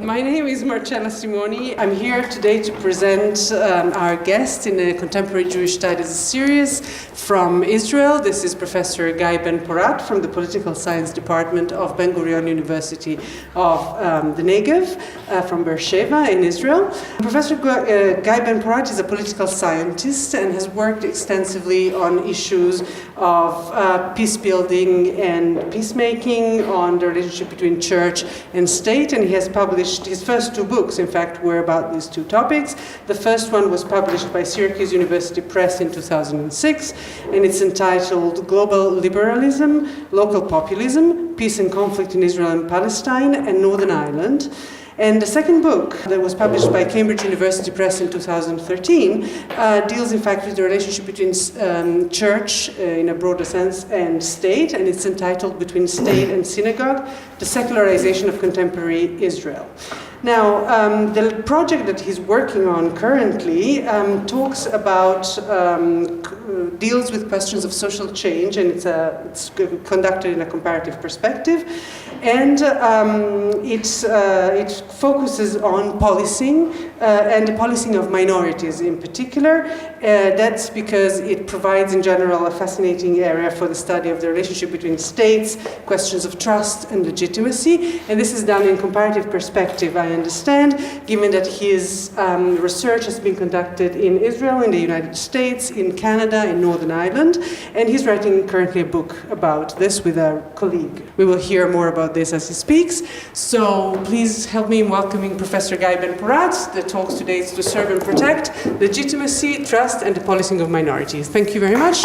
My name is Marcella Simoni. I'm here today to present our guest in a Contemporary Jewish Studies series from Israel. This is Professor Guy Ben-Porat from the Political Science Department of Ben-Gurion University of the Negev from Beersheba in Israel. Professor Guy Ben-Porat is a political scientist and has worked extensively on issues of peace building and peacemaking, on the relationship between church and state, and he has published his first two books, in fact, were about these two topics. The first one was published by Syracuse University Press in 2006, and it's entitled Global Liberalism, Local Populism, Peace and Conflict in Israel and Palestine and Northern Ireland. And the second book that was published by Cambridge University Press in 2013 deals in fact with the relationship between church in a broader sense and state, and it's entitled Between State and Synagogue, the Secularization of Contemporary Israel. Now, the project that he's working on currently talks about, deals with questions of social change, and it's conducted in a comparative perspective, and it focuses on policing and the policing of minorities in particular. That's because it provides in general a fascinating area for the study of the relationship between states, questions of trust and legitimacy, and this is done in comparative perspective, I understand, given that his research has been conducted in Israel, in the United States, in Canada, in Northern Ireland, and he's writing currently a book about this with a colleague. We will hear more about this as he speaks, so please help me in welcoming Professor Guy Ben-Porat. The talks today is to serve and protect legitimacy, trust, and the policing of minorities. Thank you very much.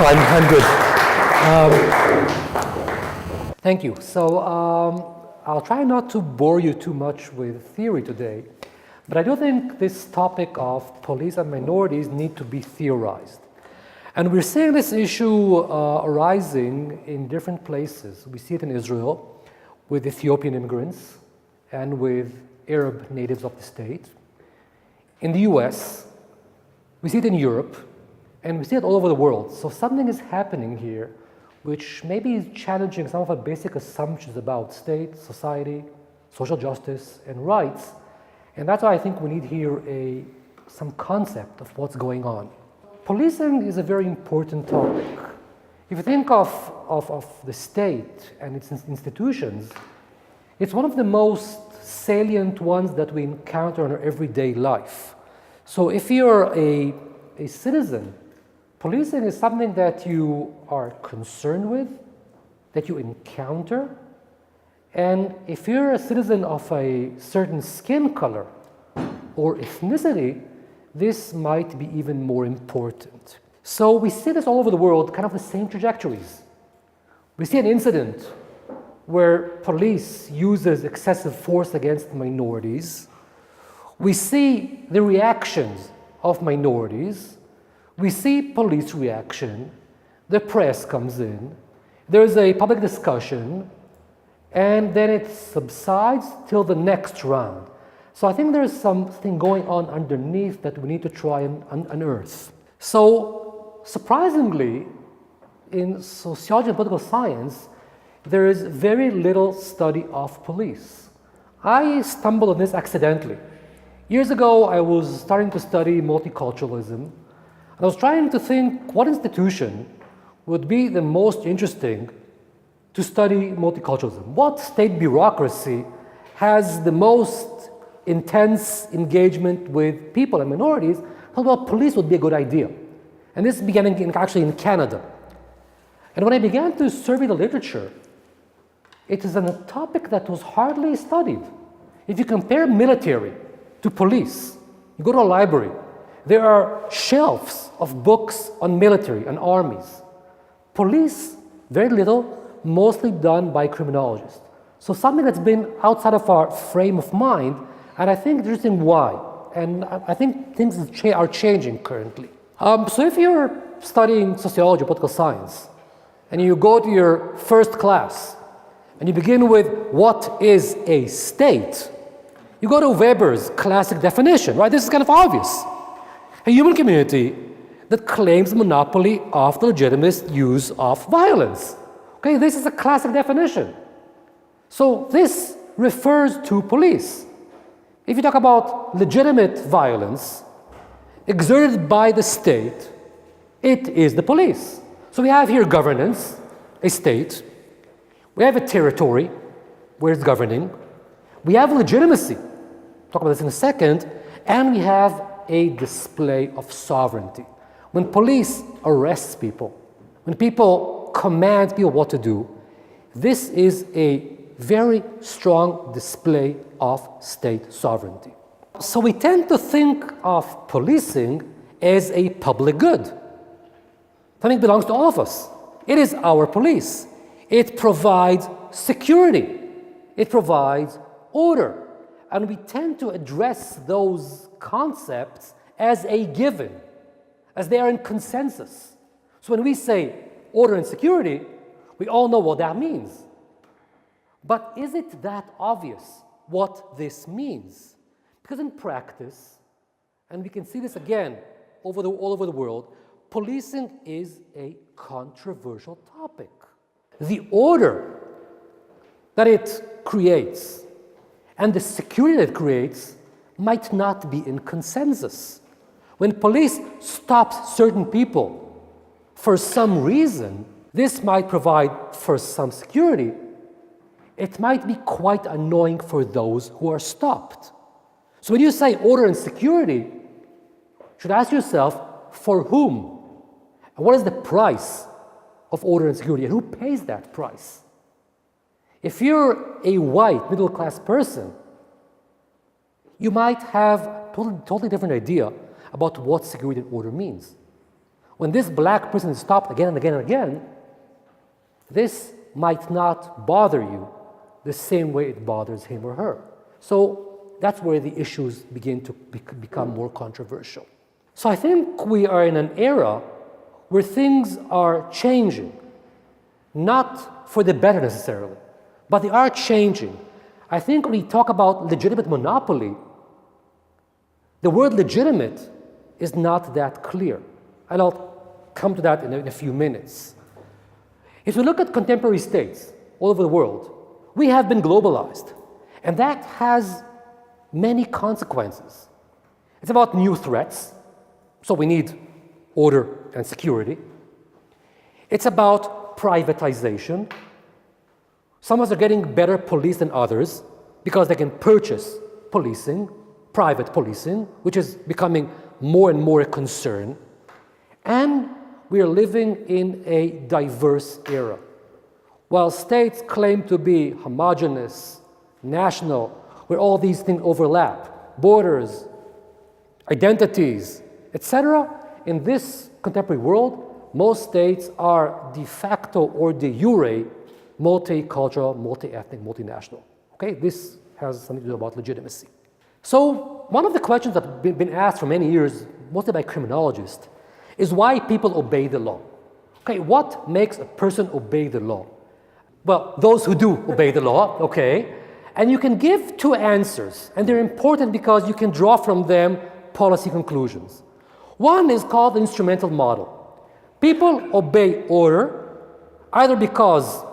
I'm good. Thank you. So I'll try not to bore you too much with theory today, but I do think this topic of police and minorities need to be theorized. And we're seeing this issue arising in different places. We see it in Israel with Ethiopian immigrants and with Arab natives of the state. In the US, we see it in Europe, and we see it all over the world. So something is happening here which maybe is challenging some of our basic assumptions about state, society, social justice, and rights. And that's why I think we need here some concept of what's going on. Policing is a very important topic. If you think of the state and its institutions, it's one of the most salient ones that we encounter in our everyday life. So if you're a citizen, policing is something that you are concerned with, that you encounter, and if you're a citizen of a certain skin color or ethnicity, this might be even more important. So we see this all over the world, kind of the same trajectories. We see an incident where police uses excessive force against minorities. We see the reactions of minorities. We see police reaction. The press comes in. There's a public discussion, and then it subsides till the next round. So I think there's something going on underneath that we need to try and unearth. So surprisingly, in sociology and political science, there is very little study of police. I stumbled on this accidentally. Years ago, I was starting to study multiculturalism. I was trying to think what institution would be the most interesting to study multiculturalism. What state bureaucracy has the most intense engagement with people and minorities? I thought, well, police would be a good idea. And this began actually in Canada. And when I began to survey the literature, it is a topic that was hardly studied. If you compare military to police, you go to a library, there are shelves of books on military and armies. Police, very little, mostly done by criminologists. So something that's been outside of our frame of mind, and I think there's interesting why. And I think things are changing currently. So if you're studying sociology or political science, and you go to your first class, and you begin with what is a state, you go to Weber's classic definition, right? This is kind of obvious. A human community that claims monopoly of the legitimate use of violence. Okay, this is a classic definition. So this refers to police. If you talk about legitimate violence exerted by the state, it is the police. So we have here governance, a state. We have a territory where it's governing. We have legitimacy. Talk about this in a second. And we have a display of sovereignty. When police arrests people, when people command people what to do, this is a very strong display of state sovereignty. So we tend to think of policing as a public good. Something belongs to all of us. It is our police. It provides security. It provides order. And we tend to address those concepts as a given, as they are in consensus. So when we say order and security, we all know what that means. But is it that obvious what this means? Because in practice, and we can see this again all over the world, policing is a controversial topic. The order that it creates and the security that it creates might not be in consensus. When police stops certain people for some reason, this might provide for some security. It might be quite annoying for those who are stopped. So when you say order and security, you should ask yourself, for whom? And what is the price of order and security? And who pays that price? If you're a white, middle-class person, you might have a totally different idea about what security and order means. When this black person is stopped again and again and again, this might not bother you the same way it bothers him or her. So that's where the issues begin to become more controversial. So I think we are in an era where things are changing, not for the better necessarily, but they are changing. I think when we talk about legitimate monopoly, the word legitimate is not that clear. And I'll come to that in a few minutes. If we look at contemporary states all over the world, we have been globalized. And that has many consequences. It's about new threats, so we need order and security. It's about privatization. Some of us are getting better police than others because they can purchase policing, private policing, which is becoming more and more a concern. And we are living in a diverse era. While states claim to be homogeneous, national, where all these things overlap, borders, identities, etc., in this contemporary world, most states are de facto or de jure multicultural, multi-ethnic, multinational. Okay, this has something to do about legitimacy. So one of the questions that have been asked for many years, mostly by criminologists, is why people obey the law. Okay, what makes a person obey the law? Well, those who do obey the law, okay, and you can give two answers, and they're important because you can draw from them policy conclusions. One is called the instrumental model. People obey order either because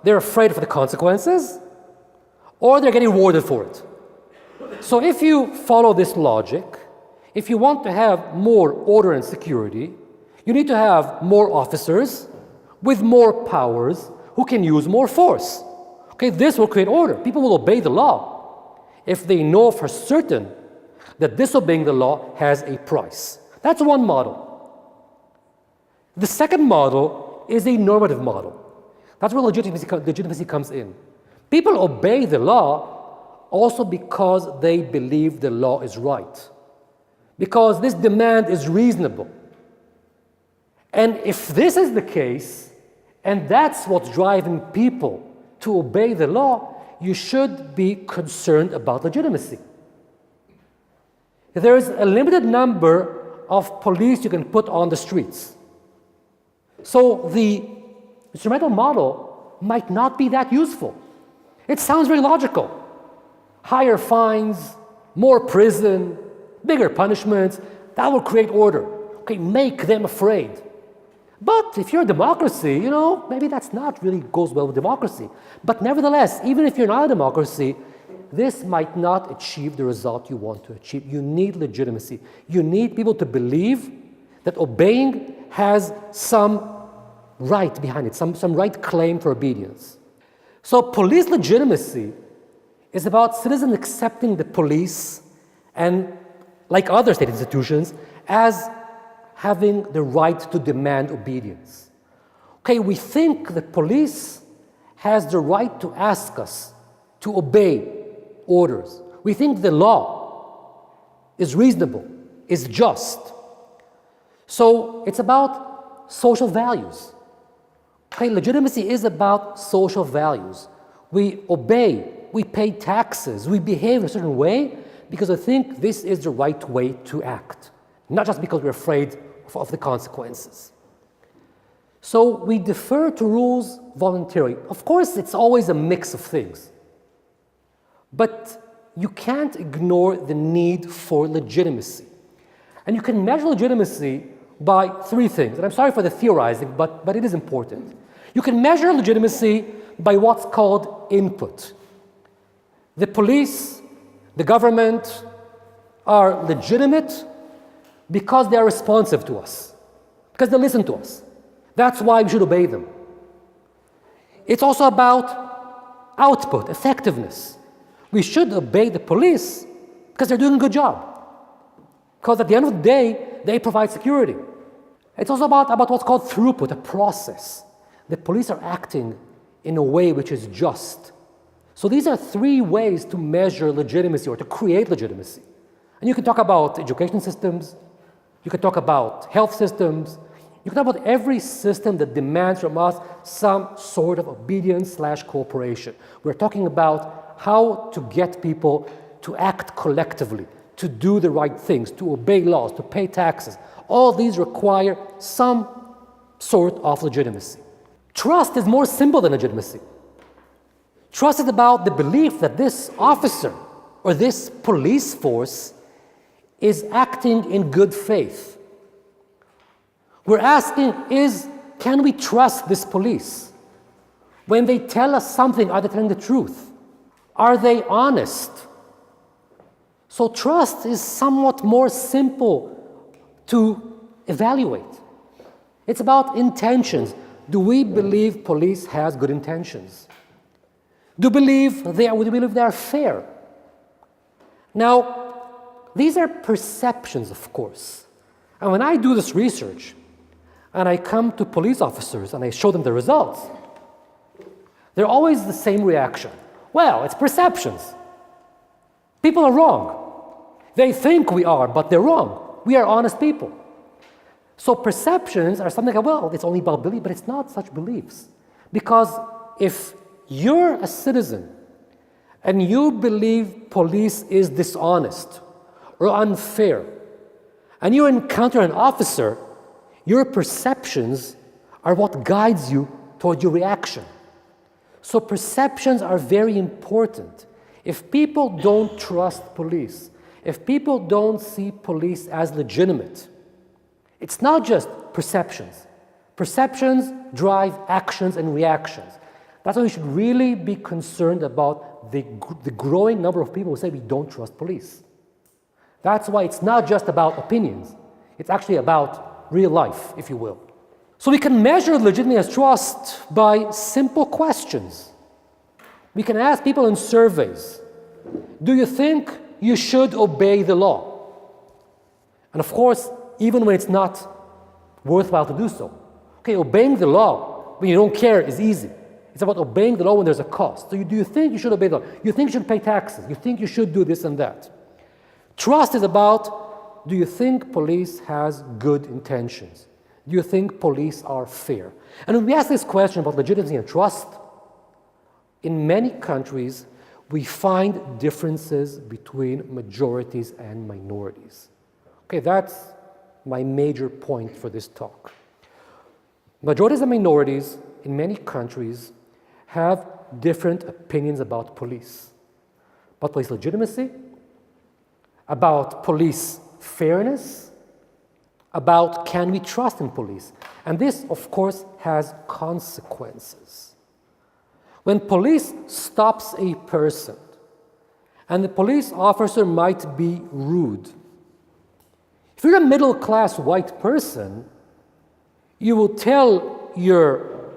they're afraid for the consequences or they're getting rewarded for it. So if you follow this logic, if you want to have more order and security, you need to have more officers with more powers who can use more force. Okay, this will create order. People will obey the law if they know for certain that disobeying the law has a price. That's one model. The second model is a normative model. That's where legitimacy comes in. People obey the law also because they believe the law is right, because this demand is reasonable. And if this is the case, and that's what's driving people to obey the law, you should be concerned about legitimacy. There is a limited number of police you can put on the streets. So the instrumental model might not be that useful. It sounds very logical. Higher fines, more prison, bigger punishments, that will create order. Okay, make them afraid. But if you're a democracy, maybe that's not really goes well with democracy. But nevertheless, even if you're not a democracy, this might not achieve the result you want to achieve. You need legitimacy. You need people to believe that obeying has some right behind it, some right claim for obedience. So police legitimacy is about citizens accepting the police and, like other state institutions, as having the right to demand obedience. Okay, we think the police has the right to ask us to obey orders. We think the law is reasonable, is just. So it's about social values. Okay, legitimacy is about social values. We obey, we pay taxes, we behave in a certain way because I think this is the right way to act, not just because we're afraid of the consequences. So we defer to rules voluntarily. Of course, it's always a mix of things. But you can't ignore the need for legitimacy. And you can measure legitimacy by three things. And I'm sorry for the theorizing, but it is important. You can measure legitimacy by what's called input. The police, the government are legitimate because they are responsive to us, because they listen to us. That's why we should obey them. It's also about output, effectiveness. We should obey the police because they're doing a good job. Because at the end of the day, they provide security. It's also about what's called throughput, a process. The police are acting in a way which is just. So these are three ways to measure legitimacy or to create legitimacy. And you can talk about education systems, you can talk about health systems, you can talk about every system that demands from us some sort of obedience/cooperation. We're talking about how to get people to act collectively, to do the right things, to obey laws, to pay taxes. All these require some sort of legitimacy. Trust is more simple than legitimacy. Trust is about the belief that this officer or this police force is acting in good faith. We're asking can we trust this police? When they tell us something, are they telling the truth? Are they honest? So trust is somewhat more simple to evaluate. It's about intentions. Do we believe police has good intentions? Do we believe they are fair? Now, these are perceptions, of course. And when I do this research, and I come to police officers and I show them the results, they're always the same reaction. Well, it's perceptions. People are wrong. They think we are, but they're wrong. We are honest people. So perceptions are something like, well, it's only about belief, but it's not such beliefs. Because if you're a citizen and you believe police is dishonest or unfair, and you encounter an officer, your perceptions are what guides you toward your reaction. So perceptions are very important. If people don't trust police, if people don't see police as legitimate, it's not just perceptions. Perceptions drive actions and reactions. That's why we should really be concerned about the growing number of people who say we don't trust police. That's why it's not just about opinions. It's actually about real life, if you will. So we can measure legitimacy as trust by simple questions. We can ask people in surveys, do you think you should obey the law? And of course, even when it's not worthwhile to do so. Okay, obeying the law when you don't care is easy. It's about obeying the law when there's a cost. So do you think you should obey the law? You think you should pay taxes? You think you should do this and that? Trust is about, do you think police has good intentions? Do you think police are fair? And when we ask this question about legitimacy and trust, in many countries, we find differences between majorities and minorities. Okay, that's my major point for this talk. Majorities and minorities in many countries have different opinions about police legitimacy, about police fairness, about can we trust in police. And this, of course, has consequences. When police stops a person and the police officer might be rude. If you're a middle-class white person, you will tell your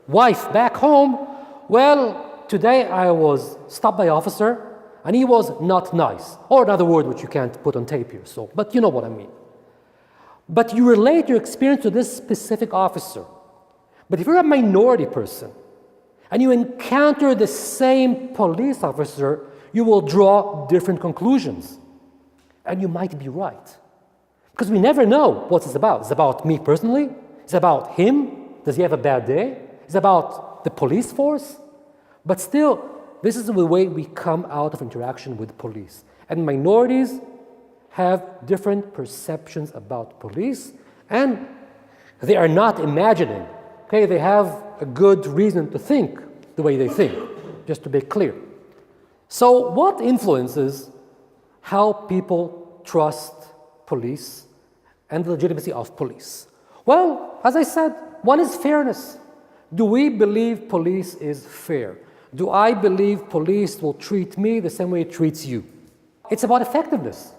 wife back home, well, today I was stopped by an officer and he was not nice. Or another word which you can't put on tape here, but you know what I mean. But you relate your experience to this specific officer. But if you're a minority person and you encounter the same police officer, you will draw different conclusions. And you might be right. Because we never know what it's about. It's about me personally. It's about him. Does he have a bad day? It's about the police force. But still, this is the way we come out of interaction with police. And minorities have different perceptions about police, and they are not imagining. Okay, they have a good reason to think the way they think, just to be clear. So what influences how people trust police and the legitimacy of police? Well, as I said, one is fairness. Do we believe police is fair? Do I believe police will treat me the same way it treats you? It's about effectiveness.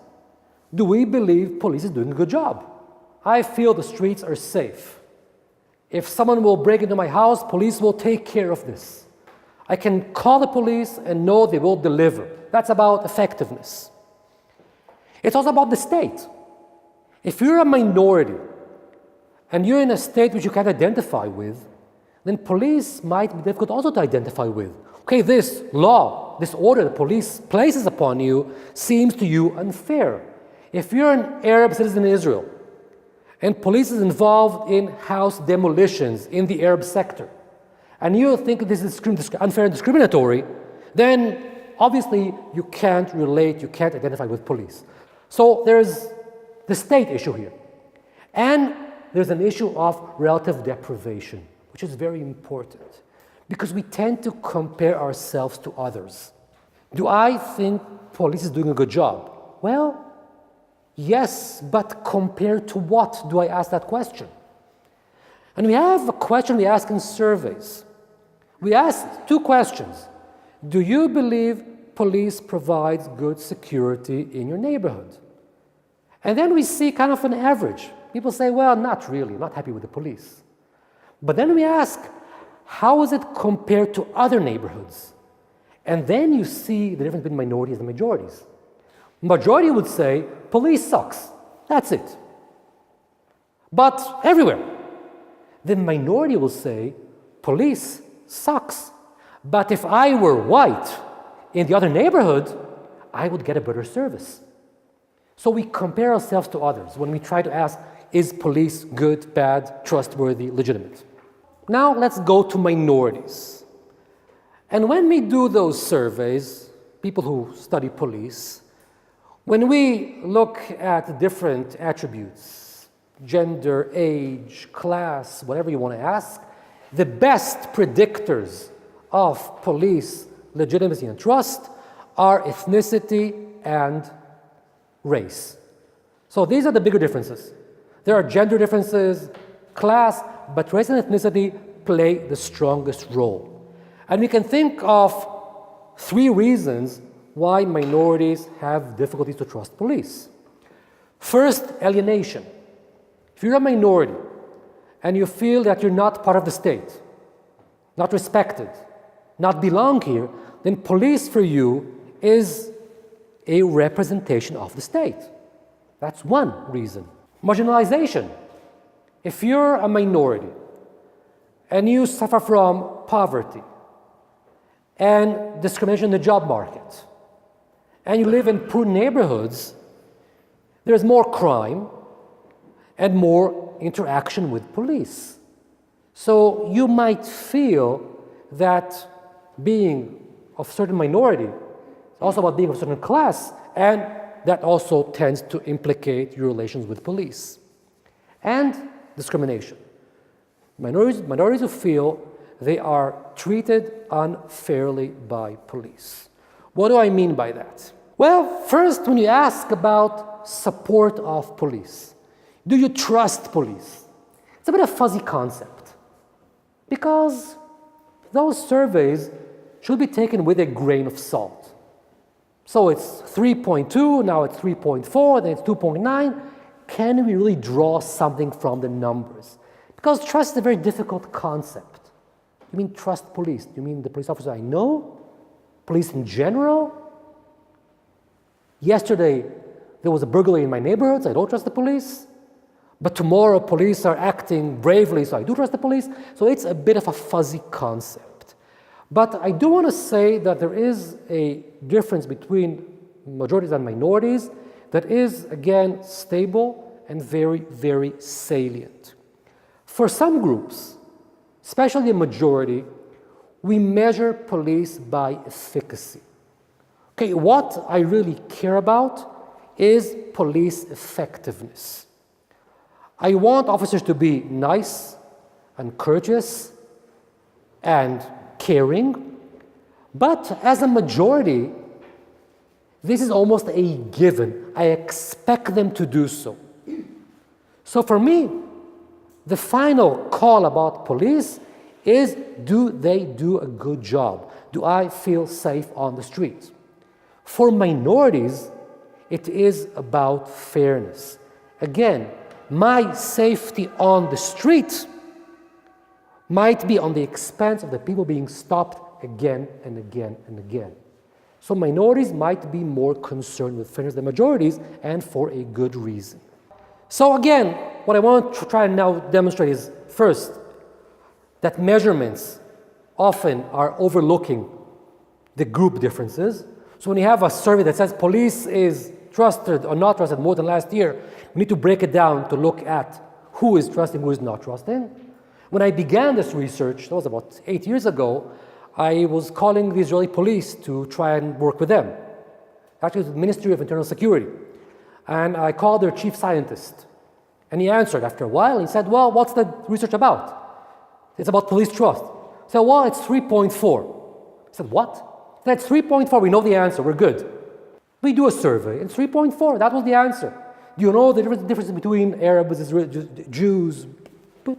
Do we believe police is doing a good job? I feel the streets are safe. If someone will break into my house, police will take care of this. I can call the police and know they will deliver. That's about effectiveness. It's also about the state. If you're a minority and you're in a state which you can't identify with, then police might be difficult also to identify with. Okay, this law, this order the police places upon you seems to you unfair. If you're an Arab citizen in Israel and police is involved in house demolitions in the Arab sector, and you think this is unfair and discriminatory, then obviously you can't relate, you can't identify with police. So there's the state issue here. And there's an issue of relative deprivation, which is very important because we tend to compare ourselves to others. Do I think police is doing a good job? Well, yes, but compared to what do I ask that question? And we have a question we ask in surveys. We ask two questions. Do you believe police provides good security in your neighborhood? And then we see kind of an average. People say, well, not really, not happy with the police. But then we ask, how is it compared to other neighborhoods? And then you see the difference between minorities and majorities. Majority would say, police sucks. That's it. But everywhere. The minority will say, police sucks. But if I were white in the other neighborhood, I would get a better service. So we compare ourselves to others when we try to ask, is police good, bad, trustworthy, legitimate? Now let's go to minorities. And when we do those surveys, people who study police, when we look at different attributes, gender, age, class, whatever you want to ask, the best predictors of police legitimacy and trust are ethnicity and race. So these are the bigger differences. There are gender differences, class, but race and ethnicity play the strongest role. And we can think of three reasons why minorities have difficulties to trust police. First, alienation. If you're a minority and you feel that you're not part of the state, not respected, not belong here, then police for you is a representation of the state. That's one reason. Marginalization. If you're a minority and you suffer from poverty and discrimination in the job market, and you live in poor neighborhoods, there's more crime and more interaction with police. So you might feel that being of a certain minority is also about being of a certain class, and that also tends to implicate your relations with police. And discrimination. Minorities who feel they are treated unfairly by police. What do I mean by that? Well, first, when you ask about support of police, do you trust police? It's a bit of a fuzzy concept because those surveys should be taken with a grain of salt. So it's 3.2, now it's 3.4, then it's 2.9. Can we really draw something from the numbers? Because trust is a very difficult concept. You mean trust police? You mean the police officer I know? Police in general? Yesterday, there was a burglary in my neighborhood, so I don't trust the police. But tomorrow, police are acting bravely, so I do trust the police. So it's a bit of a fuzzy concept. But I do want to say that there is a difference between majorities and minorities that is, again, stable and very, very salient. For some groups, especially the majority, we measure police by efficacy. Okay, what I really care about is police effectiveness. I want officers to be nice and courteous and caring, but as a majority, this is almost a given. I expect them to do so. So for me, the final call about police is, do they do a good job? Do I feel safe on the streets? For minorities, it is about fairness. Again, my safety on the street might be on the expense of the people being stopped again and again and again. So minorities might be more concerned with fairness than majorities, and for a good reason. So again, what I want to try and now demonstrate is, first, that measurements often are overlooking the group differences. So when you have a survey that says police is trusted or not trusted more than last year, we need to break it down to look at who is trusting, who is not trusting. When I began this research, that was about 8 years ago, I was calling the Israeli police to try and work with them. Actually, it was the Ministry of Internal Security. And I called their chief scientist. And he answered after a while. He said, well, what's the research about? It's about police trust. I said, well, it's 3.4. I said, what? That's 3.4. We know the answer. We're good. We do a survey. It's 3.4. That was the answer. Do you know the difference between Arabs, Jews?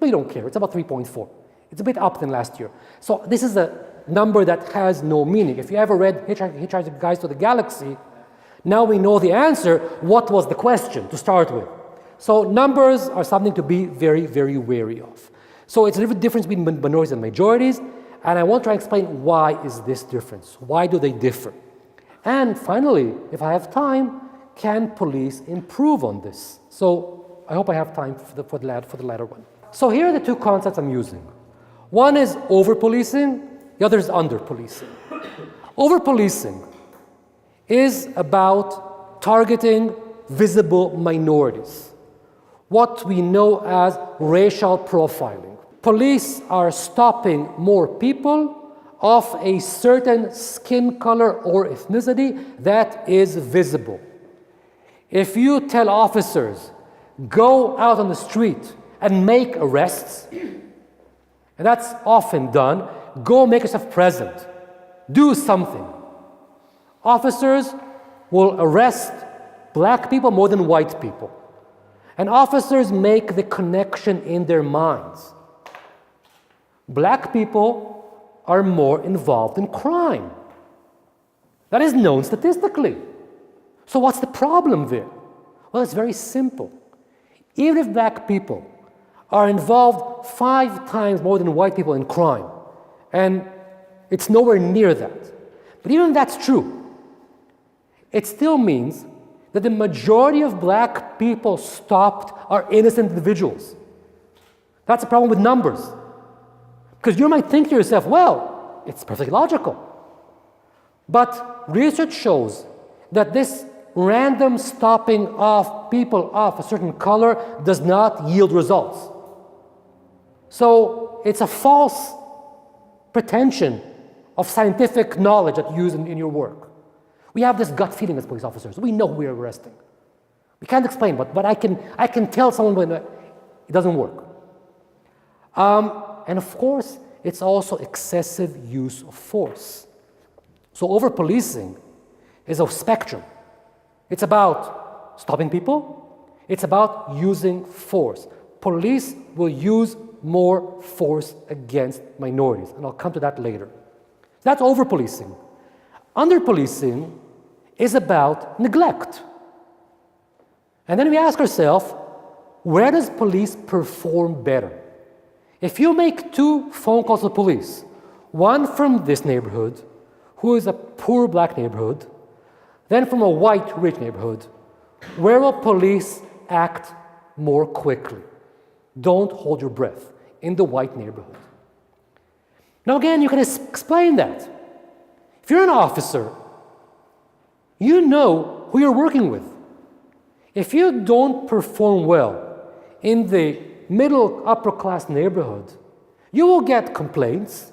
We don't care. It's about 3.4. It's a bit up than last year. So this is a number that has no meaning. If you ever read Hitchhiker's Guide to the Galaxy, now we know the answer. What was the question to start with? So numbers are something to be very, very wary of. So it's a difference between minorities and majorities, and I want to try and explain why is this difference? Why do they differ? And finally, if I have time, can police improve on this? So I hope I have time for the latter one. So here are the two concepts I'm using. One is over-policing, the other is under-policing. Over-policing is about targeting visible minorities, what we know as racial profiling. Police are stopping more people of a certain skin color or ethnicity that is visible. If you tell officers, go out on the street and make arrests, and that's often done, go make yourself present, do something. Officers will arrest black people more than white people. And officers make the connection in their minds. Black people are more involved in crime. That is known statistically. So what's the problem there? Well, it's very simple. Even if black people are involved 5 times more than white people in crime, and it's nowhere near that, but even if that's true, it still means that the majority of black people stopped are innocent individuals. That's a problem with numbers. Because you might think to yourself, well, it's perfectly logical. But research shows that this random stopping of people of a certain color does not yield results. So it's a false pretension of scientific knowledge that you use in your work. We have this gut feeling as police officers. We know who we are arresting. We can't explain, but I can tell someone when it doesn't work. And of course, it's also excessive use of force. So over-policing is a spectrum. It's about stopping people. It's about using force. Police will use more force against minorities, and I'll come to that later. That's over-policing. Under-policing is about neglect. And then we ask ourselves, where does police perform better? If you make 2 phone calls to police, one from this neighborhood, who is a poor black neighborhood, then from a white rich neighborhood, where will police act more quickly? Don't hold your breath. In the white neighborhood. Now again, you can explain that. If you're an officer, you know who you're working with. If you don't perform well in the middle upper class neighborhood, you will get complaints,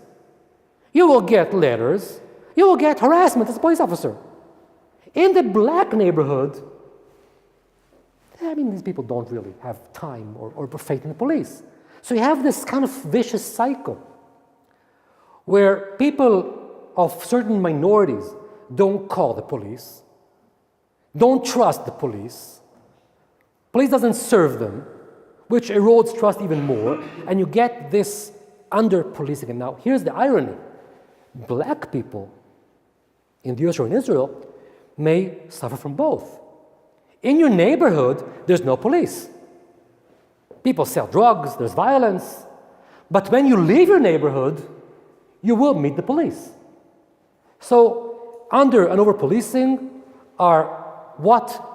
you will get letters, you will get harassment as a police officer. In the black neighborhood, these people don't really have time or faith in the police. So you have this kind of vicious cycle where people of certain minorities don't call the police, don't trust the police doesn't serve them, which erodes trust even more, and you get this under-policing. And now here's the irony. Black people in the US or in Israel may suffer from both. In your neighborhood, there's no police. People sell drugs, there's violence. But when you leave your neighborhood, you will meet the police. So under and over policing are what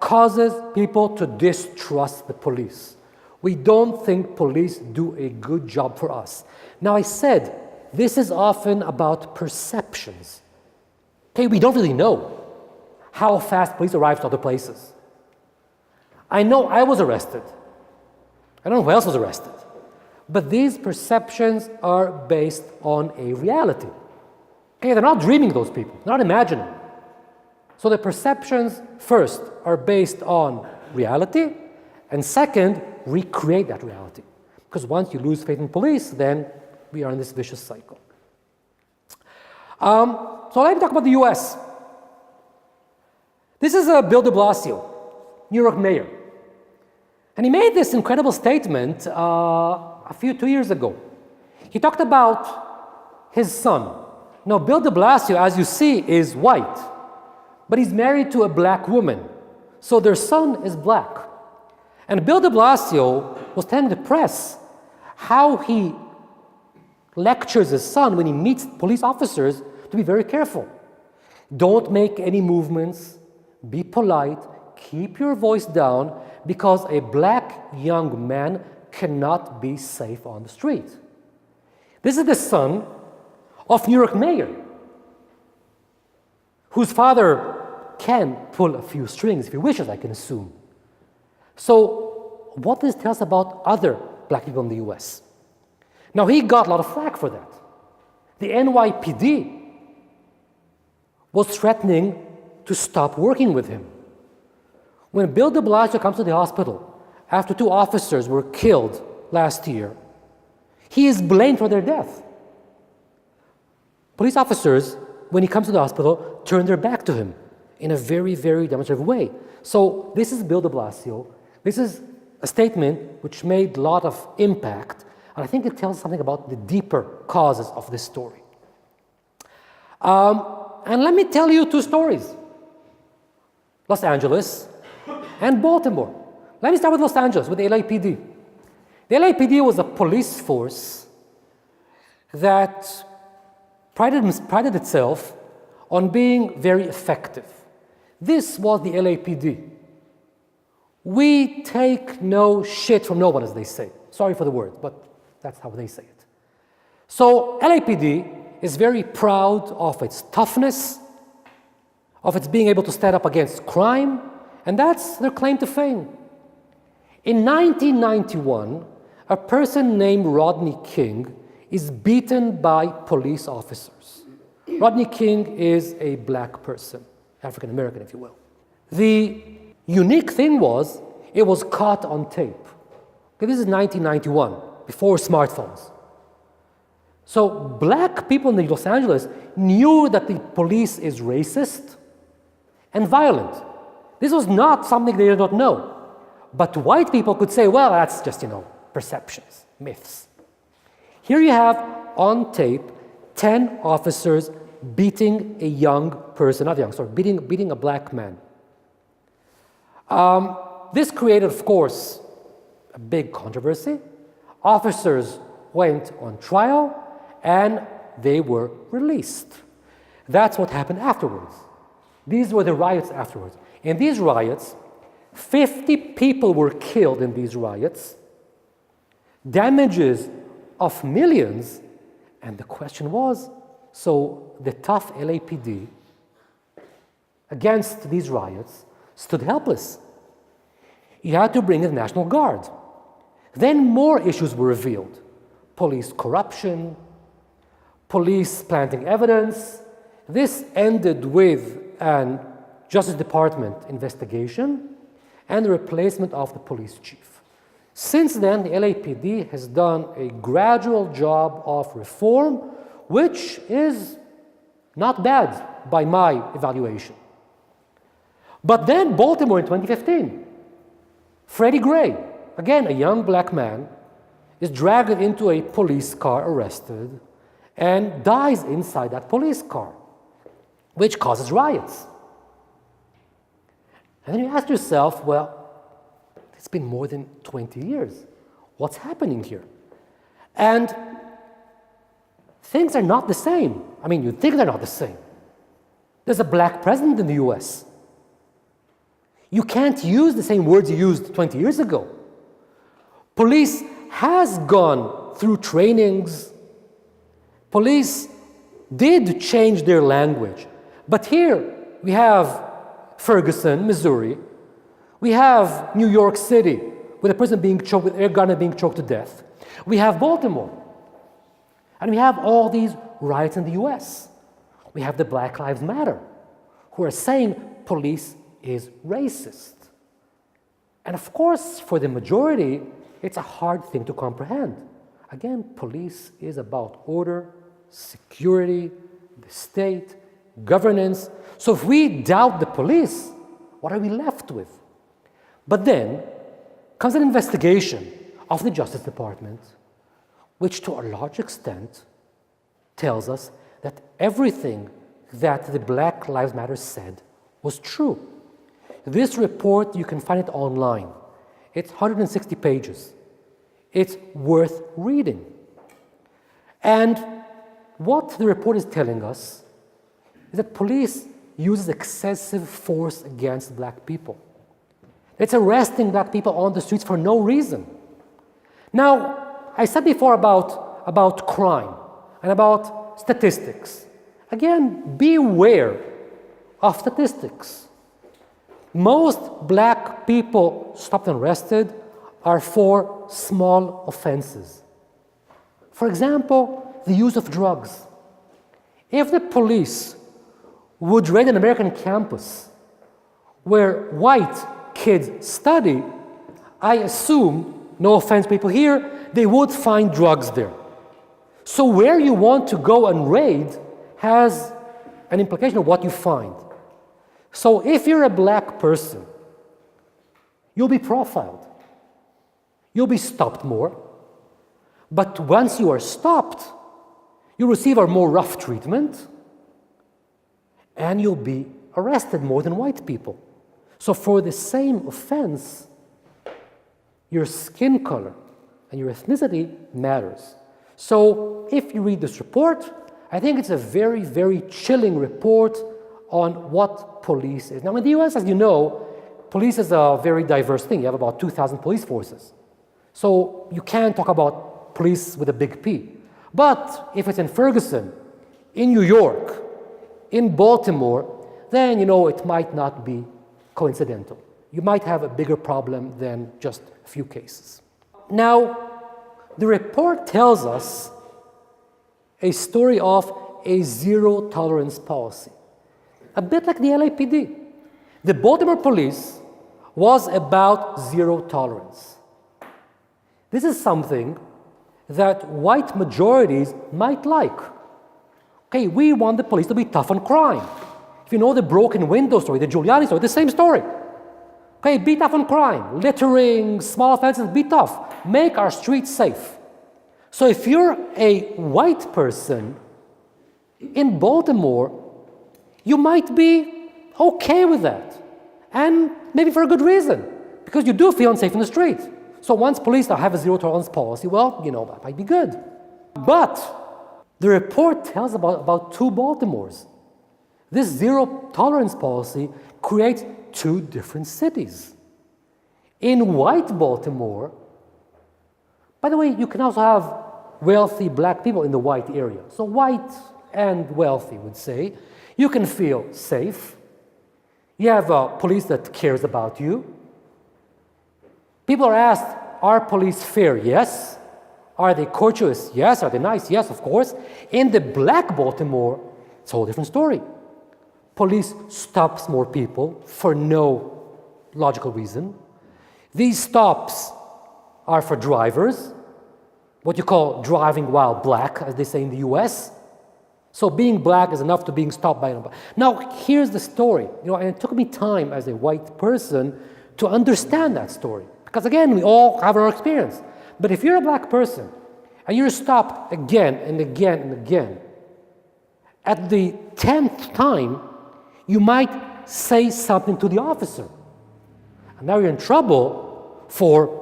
causes people to distrust the police. We don't think police do a good job for us. Now I said, this is often about perceptions. Okay, we don't really know how fast police arrive to other places. I know I was arrested. I don't know who else was arrested. But these perceptions are based on a reality. Okay, they're not dreaming, those people, they're not imagining. So the perceptions, first, are based on reality, and second, recreate that reality. Because once you lose faith in police, then we are in this vicious cycle. So let me talk about the US. This is Bill de Blasio, New York mayor. And he made this incredible statement 2 years ago. He talked about his son. Now, Bill de Blasio, as you see, is white, but he's married to a black woman. So their son is black. And Bill de Blasio was telling the press how he lectures his son when he meets police officers to be very careful. Don't make any movements, be polite, keep your voice down, because a black young man cannot be safe on the street. This is the son of New York mayor, whose father can pull a few strings if he wishes, I can assume. So what does this tell us about other black people in the US? Now, he got a lot of flack for that. The NYPD was threatening to stop working with him. When Bill de Blasio comes to the hospital after 2 officers were killed last year, he is blamed for their death. Police officers, when he comes to the hospital, turn their back to him in a very, very demonstrative way. So this is Bill de Blasio. This is a statement which made a lot of impact, and I think it tells something about the deeper causes of this story. And let me tell you 2 stories. Los Angeles and Baltimore. Let me start with Los Angeles, with the LAPD. The LAPD was a police force that prided itself on being very effective. This was the LAPD. We take no shit from no one, as they say. Sorry for the word, but that's how they say it. So LAPD is very proud of its toughness, of its being able to stand up against crime, and that's their claim to fame. In 1991, a person named Rodney King is beaten by police officers. Rodney King is a black person, African American, if you will. The unique thing was, it was caught on tape. Okay, this is 1991, before smartphones. So black people in Los Angeles knew that the police is racist and violent. This was not something they did not know. But white people could say, well, that's just, perceptions, myths. Here you have on tape 10 officers beating a young person, not young, sorry, beating a black man. This created, of course, a big controversy. Officers went on trial and they were released. That's what happened afterwards. These were the riots afterwards. In these riots, 50 people were killed in these riots, damages of millions, and the question was, so the tough LAPD against these riots stood helpless. You had to bring in the National Guard. Then more issues were revealed. Police corruption, police planting evidence. This ended with an Justice Department investigation and the replacement of the police chief. Since then, the LAPD has done a gradual job of reform, which is not bad by my evaluation. But then Baltimore in 2015, Freddie Gray, again a young black man, is dragged into a police car, arrested, and dies inside that police car, which causes riots. And then you ask yourself, well, it's been more than 20 years. What's happening here? And things are not the same. I mean, you'd think they're not the same. There's a black president in the US. You can't use the same words you used 20 years ago. Police has gone through trainings. Police did change their language. But here we have Ferguson, Missouri. We have New York City with a person being choked, with air gunner being choked to death. We have Baltimore. And we have all these riots in the US. We have the Black Lives Matter, who are saying police is racist. And of course, for the majority, it's a hard thing to comprehend. Again, police is about order, security, the state, governance. So if we doubt the police, what are we left with? But then comes an investigation of the Justice Department, which to a large extent tells us that everything that the Black Lives Matter said was true. This report, you can find it online. It's 160 pages. It's worth reading. And what the report is telling us is that police uses excessive force against black people. It's arresting black people on the streets for no reason. Now, I said before about crime and about statistics. Again, beware of statistics. Most black people stopped and arrested are for small offenses. For example, the use of drugs. If the police would raid an American campus where white kids study, I assume, no offense people here, they would find drugs there. So where you want to go and raid has an implication of what you find. So if you're a black person, you'll be profiled. You'll be stopped more. But once you are stopped, you receive a more rough treatment, and you'll be arrested more than white people. So for the same offense, your skin color and your ethnicity matters. So if you read this report, I think it's a very, very chilling report on what police is. Now in the US, as you know, police is a very diverse thing. You have about 2,000 police forces. So you can't talk about police with a big P. But if it's in Ferguson, in New York, in Baltimore, then it might not be coincidental. You might have a bigger problem than just a few cases. Now, the report tells us a story of a zero tolerance policy, a bit like the LAPD. The Baltimore police was about zero tolerance. This is something that white majorities might like. Okay, we want the police to be tough on crime. If you know the broken window story, the Giuliani story, the same story. Okay, be tough on crime. Littering, small offenses, be tough. Make our streets safe. So if you're a white person In Baltimore, you might be okay with that, and maybe for a good reason, because you do feel unsafe in the street. So once police have a zero tolerance policy, well, that might be good. But the report tells about two Baltimores. This zero tolerance policy creates two different cities. In white Baltimore, by the way, you can also have wealthy black people in the white area. So white and wealthy would say, you can feel safe. You have police that cares about you. People are asked, are police fair? Yes. Are they courteous? Yes. Are they nice? Yes, of course. In the black Baltimore, it's a whole different story. Police stops more people for no logical reason. These stops are for drivers, what you call driving while black, as they say in the US. So being black is enough to being stopped by another. Now, here's the story. And it took me time as a white person to understand that story. Because again, we all have our experience. But if you're a black person and you're stopped again and again and again, at the 10th time, you might say something to the officer. And now you're in trouble for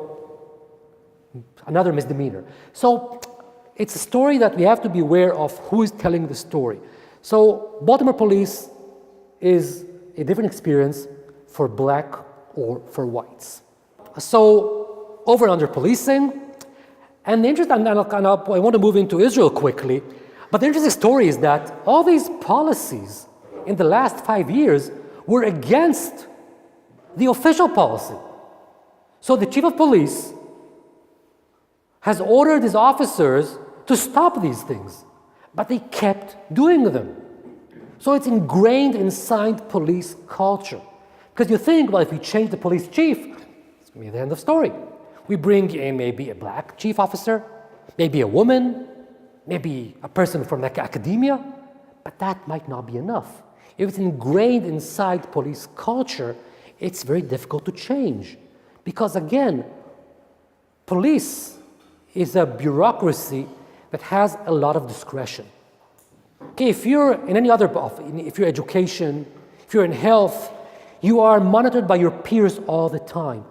another misdemeanor. So it's a story that we have to be aware of who is telling the story. So Baltimore police is a different experience for black or for whites. So over and under policing, and the interest, and I want to move into Israel quickly, but the interesting story is that all these policies in the last 5 years were against the official policy. So the chief of police has ordered his officers to stop these things, but they kept doing them. So it's ingrained inside police culture. Because you think, well, if we change the police chief, it's going to be the end of the story. We bring in maybe a black chief officer, maybe a woman, maybe a person from academia, but that might not be enough. If it's ingrained inside police culture, it's very difficult to change. Because again, police is a bureaucracy that has a lot of discretion. Okay, if you're in any other, if you're education, if you're in health, you are monitored by your peers all the time.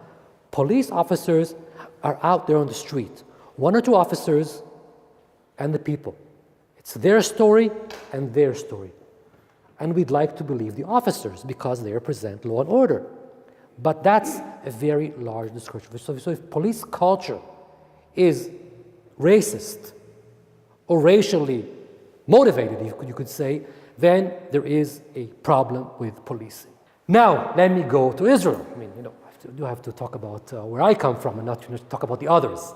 Police officers are out there on the street. One or two officers and the people. It's their story and their story. And we'd like to believe the officers because they represent law and order. But that's a very large discretion. So if police culture is racist or racially motivated, you could say, then there is a problem with policing. Now, let me go to Israel. I do have to talk about where I come from and not to talk about the others.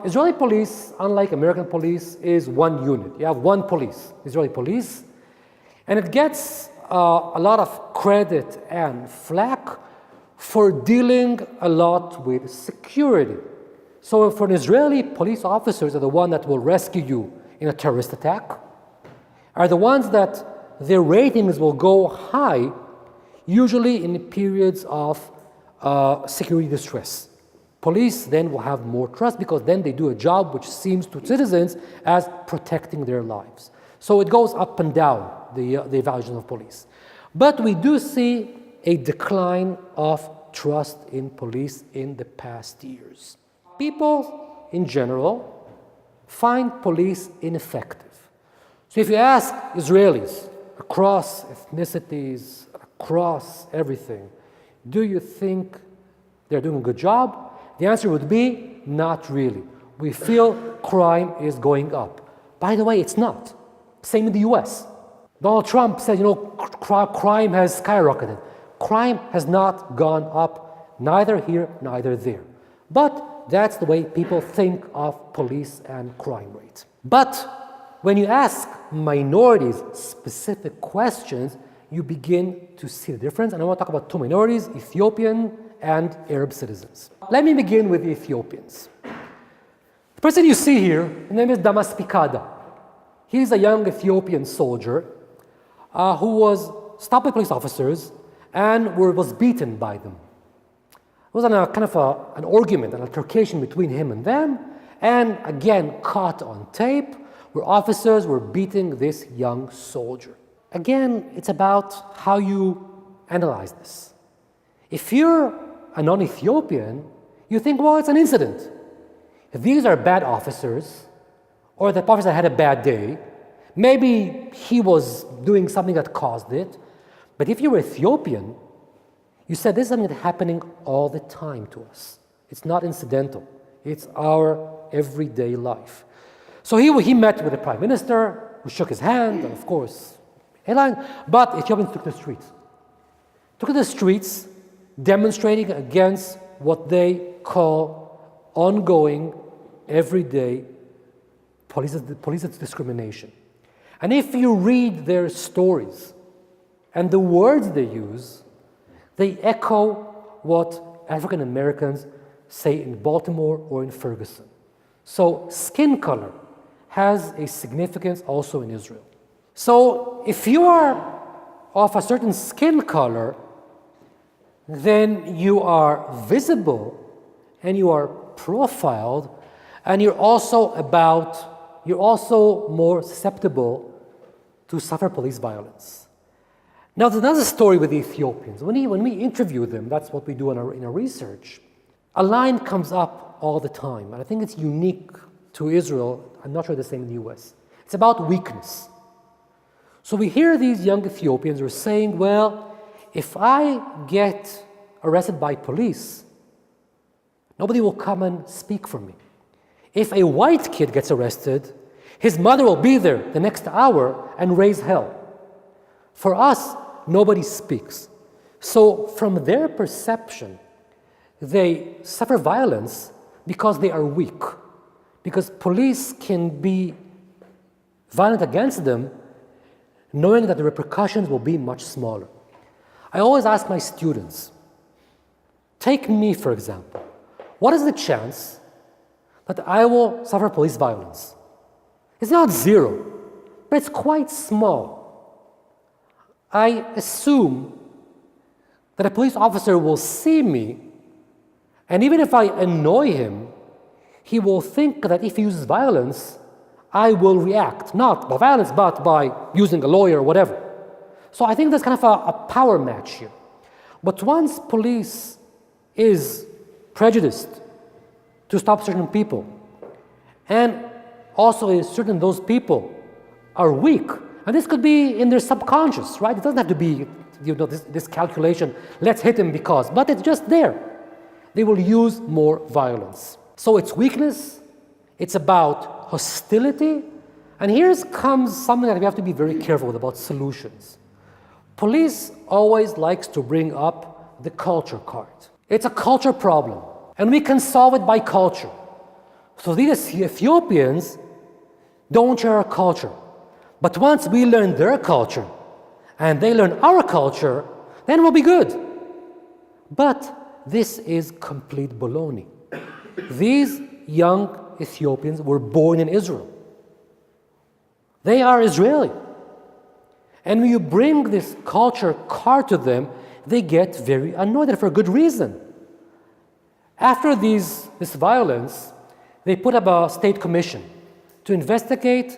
Israeli police, unlike American police, is one unit. You have one police, Israeli police, and it gets a lot of credit and flack for dealing a lot with security. So for an Israeli, police officers are the ones that will rescue you in a terrorist attack, are the ones that their ratings will go high, usually in periods of security distress. Police then will have more trust because then they do a job which seems to citizens as protecting their lives. So it goes up and down, the evaluation of police. But we do see a decline of trust in police in the past years. People, in general, find police ineffective. So if you ask Israelis across ethnicities, across everything, do you think they're doing a good job? The answer would be, not really. We feel crime is going up. By the way, it's not. Same in the US. Donald Trump said, crime has skyrocketed. Crime has not gone up, neither here, neither there. But that's the way people think of police and crime rates. But when you ask minorities specific questions, you begin to see the difference. And I want to talk about two minorities, Ethiopian and Arab citizens. Let me begin with the Ethiopians. The person you see here, his name is Damas Pikada. He's a young Ethiopian soldier who was stopped by police officers and was beaten by them. It was an argument, an altercation between him and them, and again caught on tape where officers were beating this young soldier. Again, it's about how you analyze this. If you're a non-Ethiopian, you think, well, it's an incident. If these are bad officers, or the officer had a bad day, maybe he was doing something that caused it. But if you're Ethiopian, you said this is something that's happening all the time to us. It's not incidental. It's our everyday life. So he met with the prime minister, who shook his hand, and of course, but Ethiopians took to the streets. Took to the streets, demonstrating against what they call ongoing, everyday police discrimination. And if you read their stories and the words they use, they echo what African Americans say in Baltimore or in Ferguson. So skin color has a significance also in Israel. So if you are of a certain skin color, then you are visible and you are profiled, and you're also more susceptible to suffer police violence. Now, there's another story with the Ethiopians. When we interview them, that's what we do in our research, a line comes up all the time, and I think it's unique to Israel. I'm not sure the same in the US. It's about weakness. So we hear these young Ethiopians are saying, well, if I get arrested by police, nobody will come and speak for me. If a white kid gets arrested, his mother will be there the next hour and raise hell. For us, nobody speaks. So from their perception, they suffer violence because they are weak. Because police can be violent against them, knowing that the repercussions will be much smaller. I always ask my students, take me for example, what is the chance that I will suffer police violence? It's not zero, but it's quite small. I assume that a police officer will see me, and even if I annoy him, he will think that if he uses violence, I will react, not by violence, but by using a lawyer or whatever. So I think there's kind of a power match here. But once police is prejudiced to stop certain people, and also is certain those people are weak, and this could be in their subconscious, right? It doesn't have to be, this calculation, let's hit him because, but it's just there. They will use more violence. So it's weakness, it's about hostility, and here comes something that we have to be very careful with about solutions. Police always likes to bring up the culture card. It's a culture problem, and we can solve it by culture. So these Ethiopians don't share our culture. But once we learn their culture, and they learn our culture, then we'll be good. But this is complete baloney. These young Ethiopians were born in Israel. They are Israeli. And when you bring this culture card to them, they get very annoyed, and for good reason. After this violence, they put up a state commission to investigate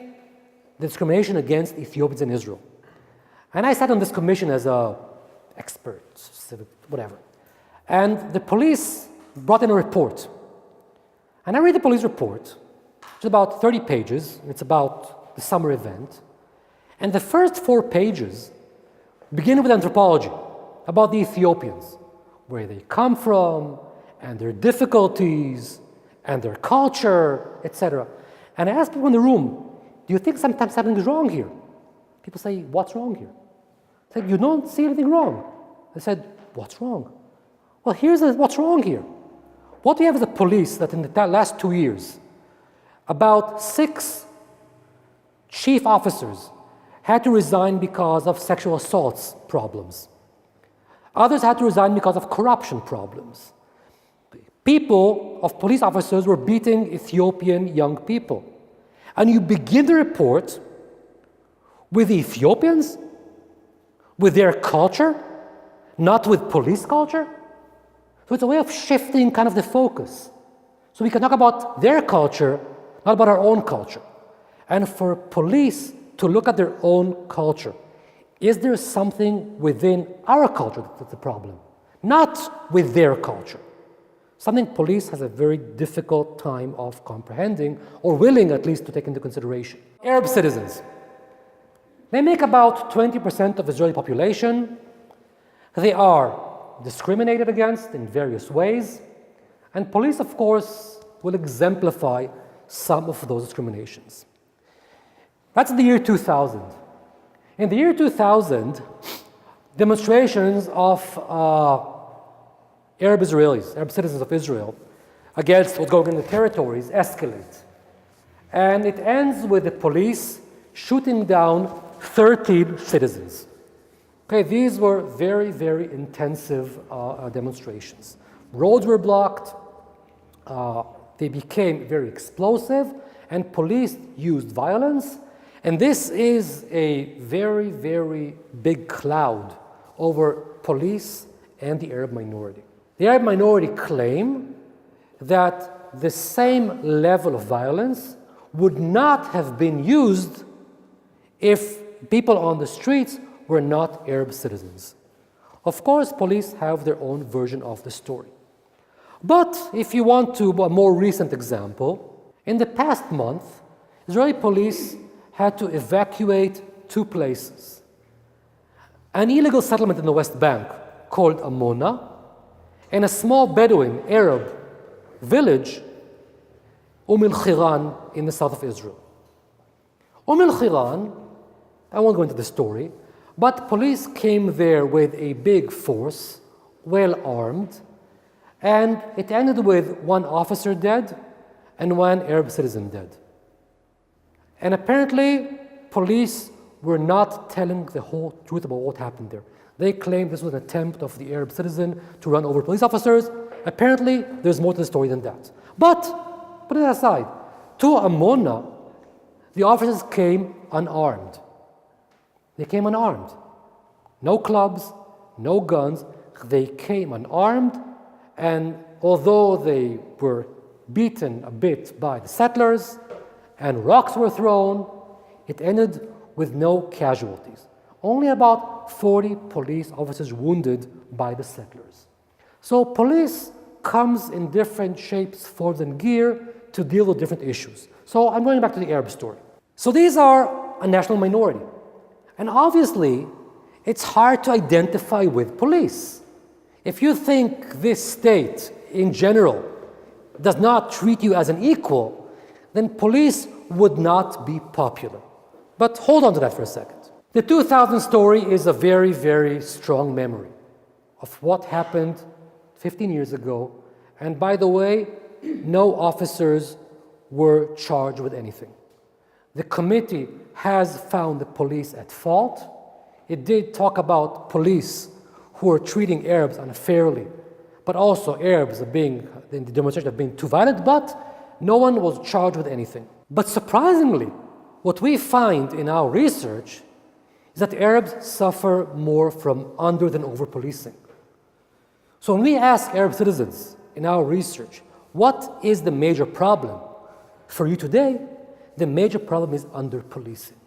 the discrimination against Ethiopians in Israel. And I sat on this commission as an expert, whatever. And the police brought in a report. And I read the police report. It's about 30 pages. It's about the summer event. And the first 4 pages begin with anthropology about the Ethiopians, where they come from, and their difficulties, and their culture, etc. And I asked people in the room, do you think sometimes something is wrong here? People say, what's wrong here? I said, you don't see anything wrong. I said, what's wrong? Well, here's what's wrong here. What we have is a police that in the last 2 years, about 6 chief officers had to resign because of sexual assaults problems. Others had to resign because of corruption problems. Police officers were beating Ethiopian young people. And you begin the report with the Ethiopians, with their culture, not with police culture. So it's a way of shifting kind of the focus. So we can talk about their culture, not about our own culture. and for police to look at their own culture. Is there something within our culture that's the problem? Not with their culture. Something police has a very difficult time of comprehending, or willing at least to take into consideration. Arab citizens. They make about 20% of Israeli population. They are discriminated against in various ways, and police, of course, will exemplify some of those discriminations. That's the year 2000. In the year 2000, demonstrations of Arab Israelis, Arab citizens of Israel, against what's going on in the territories escalate. And it ends with the police shooting down 13 citizens. Okay, these were very, very intensive demonstrations. Roads were blocked, they became very explosive, and police used violence. And this is a very, very big cloud over police and the Arab minority. The Arab minority claim that the same level of violence would not have been used if people on the streets were not Arab citizens. Of course, police have their own version of the story. But if you want to, a more recent example, in the past month, Israeli police had to evacuate two places. An illegal settlement in the West Bank called Amona, and a small Bedouin Arab village, al-Khiran, in the south of Israel. al-Khiran, I won't go into the story, but police came there with a big force, well armed, and it ended with one officer dead and one Arab citizen dead. And apparently, police were not telling the whole truth about what happened there. They claimed this was an attempt of the Arab citizen to run over police officers. Apparently, there's more to the story than that. But, put it aside, to Amona, the officers came unarmed. They came unarmed. No clubs, no guns. They came unarmed, and although they were beaten a bit by the settlers, and rocks were thrown, it ended with no casualties. Only about 40 police officers wounded by the settlers. So police comes in different shapes, forms, and gear to deal with different issues. So I'm going back to the Arab story. So these are a national minority. And obviously, it's hard to identify with police. If you think this state, in general, does not treat you as an equal, then police would not be popular. But hold on to that for a second. The 2000 story is a very, very strong memory of what happened 15 years ago. And by the way, no officers were charged with anything. The committee has found the police at fault. It did talk about police who are treating Arabs unfairly, but also Arabs being, in the demonstration, being too violent, but no one was charged with anything. But surprisingly, what we find in our research is that Arabs suffer more from under than over policing. So when we ask Arab citizens in our research, what is the major problem for you today? The major problem is under policing.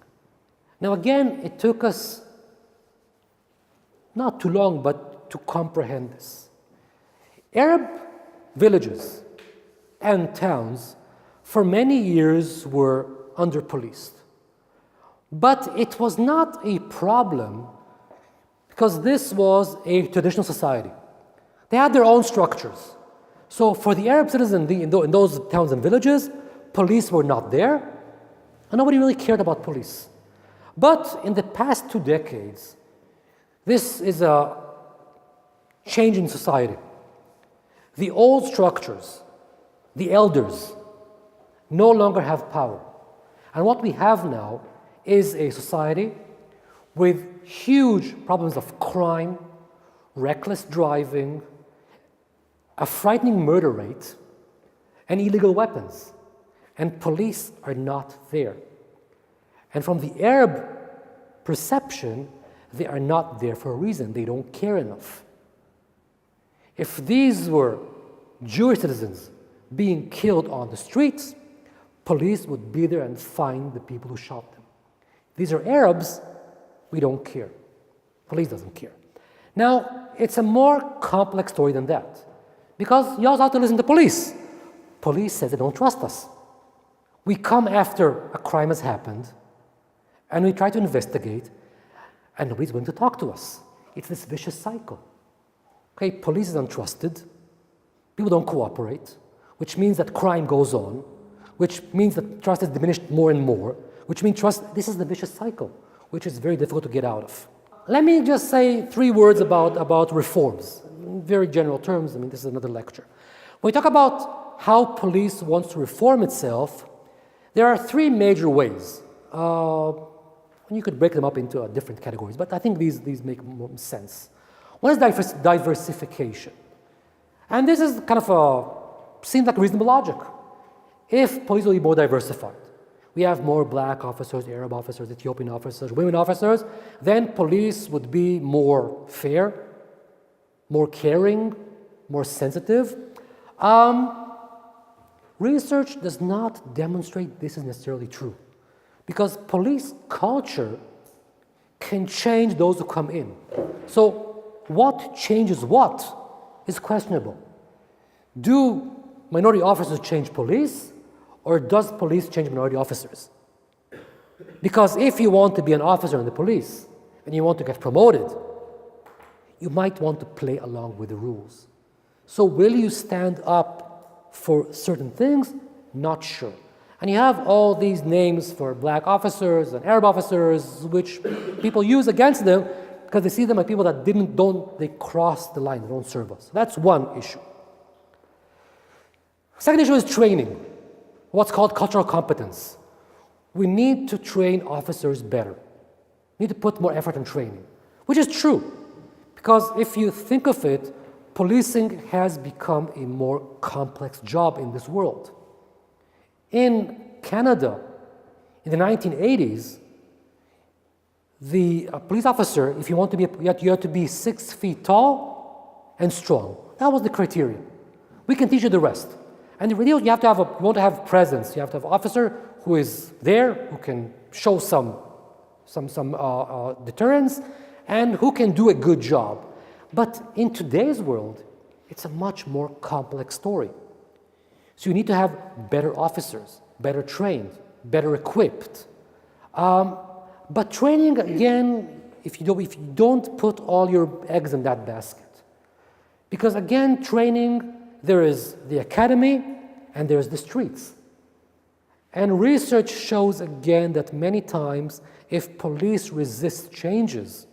Now again, it took us not too long, but to comprehend this. Arab villages and towns for many years were under-policed. But it was not a problem because this was a traditional society. They had their own structures. So for the Arab citizen in those towns and villages, police were not there, and nobody really cared about police. But in the past 2 decades, this is a change in society. The old structures, the elders, no longer have power. And what we have now is a society with huge problems of crime, reckless driving, a frightening murder rate, and illegal weapons. And police are not there. And from the Arab perception, they are not there for a reason. They don't care enough. If these were Jewish citizens being killed on the streets, police would be there and find the people who shot them. These are Arabs, we don't care. Police doesn't care. Now, it's a more complex story than that, because you also have to listen to police. Police says they don't trust us. We come after a crime has happened, and we try to investigate, and nobody's willing to talk to us. It's this vicious cycle. Okay, police is untrusted, people don't cooperate, which means that crime goes on, which means that trust is diminished more and more, which means this is the vicious cycle, which is very difficult to get out of. Let me just say 3 words about reforms. In very general terms, this is another lecture. When we talk about how police wants to reform itself, there are 3 major ways. You could break them up into different categories, but I think these make more sense. One is diversification. And this is kind of seems like reasonable logic. If police will be more diversified, we have more black officers, Arab officers, Ethiopian officers, women officers, then police would be more fair, more caring, more sensitive. Research does not demonstrate this is necessarily true, because police culture can change those who come in. So what changes what is questionable. Do minority officers change police, or does police change minority officers? Because if you want to be an officer in the police and you want to get promoted, you might want to play along with the rules. So will you stand up for certain things? Not sure. And you have all these names for black officers and Arab officers, which people use against them because they see them as people that they cross the line, they don't serve us. That's one issue. Second issue is training, what's called cultural competence. We need to train officers better. We need to put more effort in training, which is true, because if you think of it, policing has become a more complex job in this world. In Canada, in the 1980s, the police officer, if you want to be, you have to be 6 feet tall and strong. That was the criteria. We can teach you the rest. And the reality, you want to have presence. You have to have an officer who is there, who can show some deterrence, and who can do a good job. But in today's world, it's a much more complex story. So you need to have better officers, better trained, better equipped. But training, again, if you don't put all your eggs in that basket. Because again, training, there is the academy and there's the streets. And research shows again that many times if police resist changes,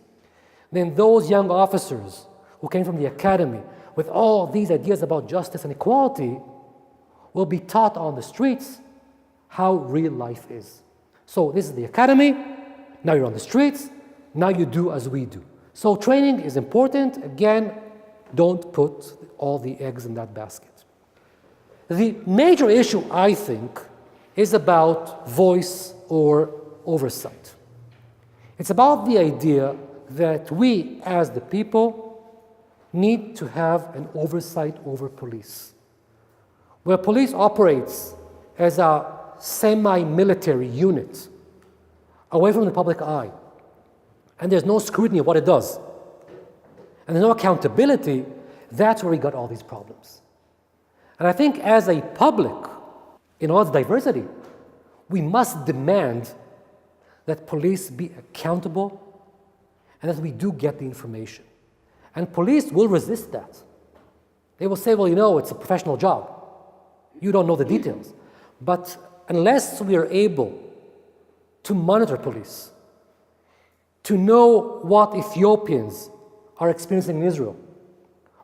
then those young officers who came from the academy with all these ideas about justice and equality will be taught on the streets how real life is. So this is the academy, now you're on the streets, now you do as we do. So training is important. Again, don't put all the eggs in that basket. The major issue, I think, is about voice or oversight. It's about the idea that we, as the people, need to have an oversight over police. Where police operates as a semi-military unit, away from the public eye, and there's no scrutiny of what it does, and there's no accountability, that's where we got all these problems. And I think as a public, in all its diversity, we must demand that police be accountable and that we do get the information. And police will resist that. They will say, well, it's a professional job. You don't know the details. But unless we are able to monitor police, to know what Ethiopians are experiencing in Israel,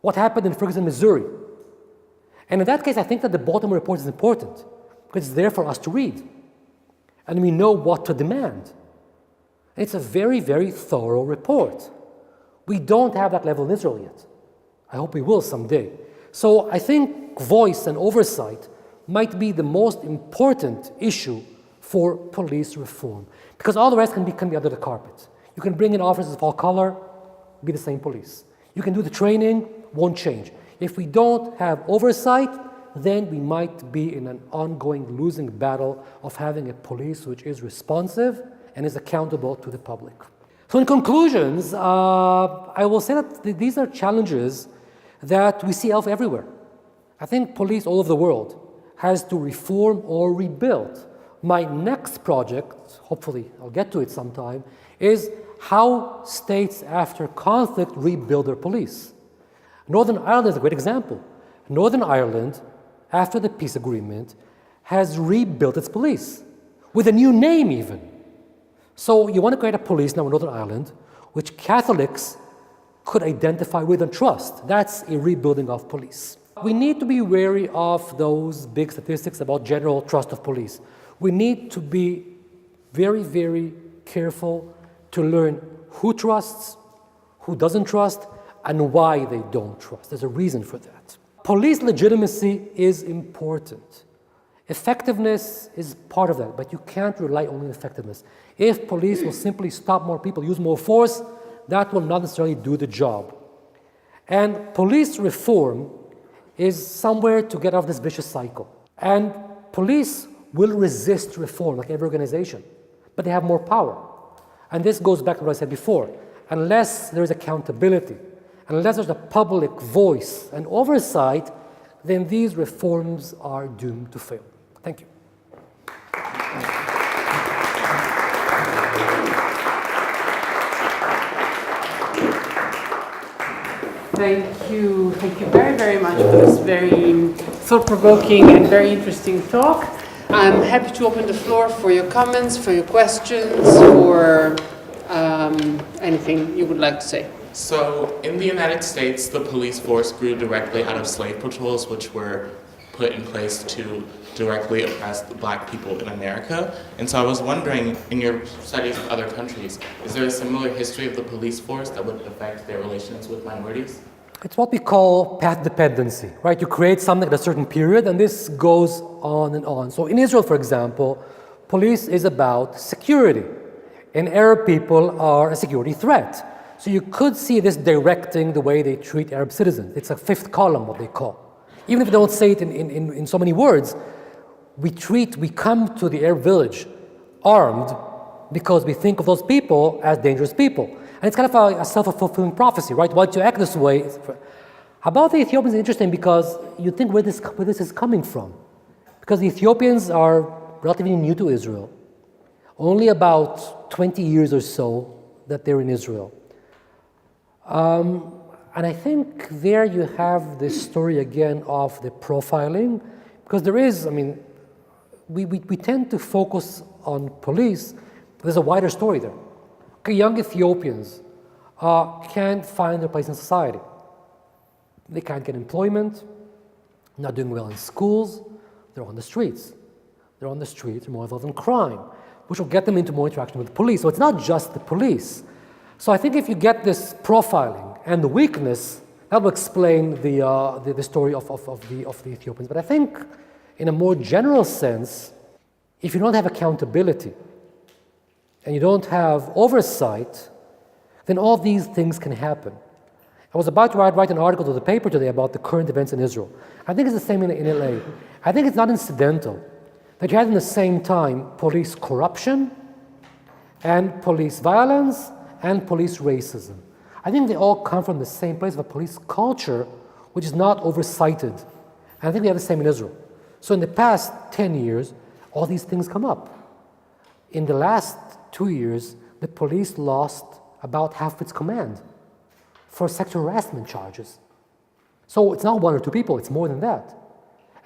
what happened in Ferguson, Missouri. And in that case, I think that the Baltimore report is important because it's there for us to read. And we know what to demand. And it's a very, very thorough report. We don't have that level in Israel yet. I hope we will someday. So I think voice and oversight might be the most important issue for police reform, because all the rest can be under the carpet. You can bring in officers of all color, be the same police. You can do the training, won't change. If we don't have oversight, then we might be in an ongoing losing battle of having a police which is responsive and is accountable to the public. So in conclusions, I will say that these are challenges that we see everywhere. I think police all over the world has to reform or rebuild. My next project, hopefully I'll get to it sometime, is how states after conflict rebuild their police. Northern Ireland is a great example. Northern Ireland, after the peace agreement, has rebuilt its police, with a new name even. So you want to create a police now in Northern Ireland, which Catholics could identify with and trust. That's a rebuilding of police. We need to be wary of those big statistics about general trust of police. We need to be very, very careful to learn who trusts, who doesn't trust, and why they don't trust. There's a reason for that. Police legitimacy is important. Effectiveness is part of that, but you can't rely only on effectiveness. If police will simply stop more people, use more force, that will not necessarily do the job. And police reform is somewhere to get out of this vicious cycle. And police will resist reform, like every organization, but they have more power. And this goes back to what I said before. Unless there's accountability, unless there's a public voice and oversight, then these reforms are doomed to fail. Thank you. Thank you very, very much for this very thought-provoking and very interesting talk. I'm happy to open the floor for your comments, for your questions, for anything you would like to say. So, in the United States, the police force grew directly out of slave patrols, which were put in place to directly oppress the black people in America. And so I was wondering, in your studies of other countries, is there a similar history of the police force that would affect their relations with minorities? It's what we call path dependency, right? You create something at a certain period, and this goes on and on. So in Israel, for example, police is about security, and Arab people are a security threat. So you could see this directing the way they treat Arab citizens. It's a fifth column, what they call. Even if they don't say it in so many words, we come to the Arab village armed because we think of those people as dangerous people. And it's kind of a self-fulfilling prophecy, right? Once you act this way. About the Ethiopians is interesting because you think where this is coming from. Because the Ethiopians are relatively new to Israel. Only about 20 years or so that they're in Israel. And I think there you have this story again of the profiling, because there is, we tend to focus on police, but there's a wider story there. Okay, young Ethiopians can't find their place in society. They can't get employment, not doing well in schools, they're on the streets. They're on the streets, they're more involved in crime, which will get them into more interaction with the police. So it's not just the police. So I think if you get this profiling and the weakness, that will explain the story of the Ethiopians. But I think in a more general sense, if you don't have accountability and you don't have oversight, then all these things can happen. I was about to write an article to the paper today about the current events in Israel. I think it's the same in LA. I think it's not incidental that you had in the same time police corruption and police violence and police racism. I think they all come from the same place of a police culture which is not oversighted. And I think we have the same in Israel. So in the past 10 years, all these things come up. In the last 2 years, the police lost about half its command for sexual harassment charges. So it's not one or two people, it's more than that.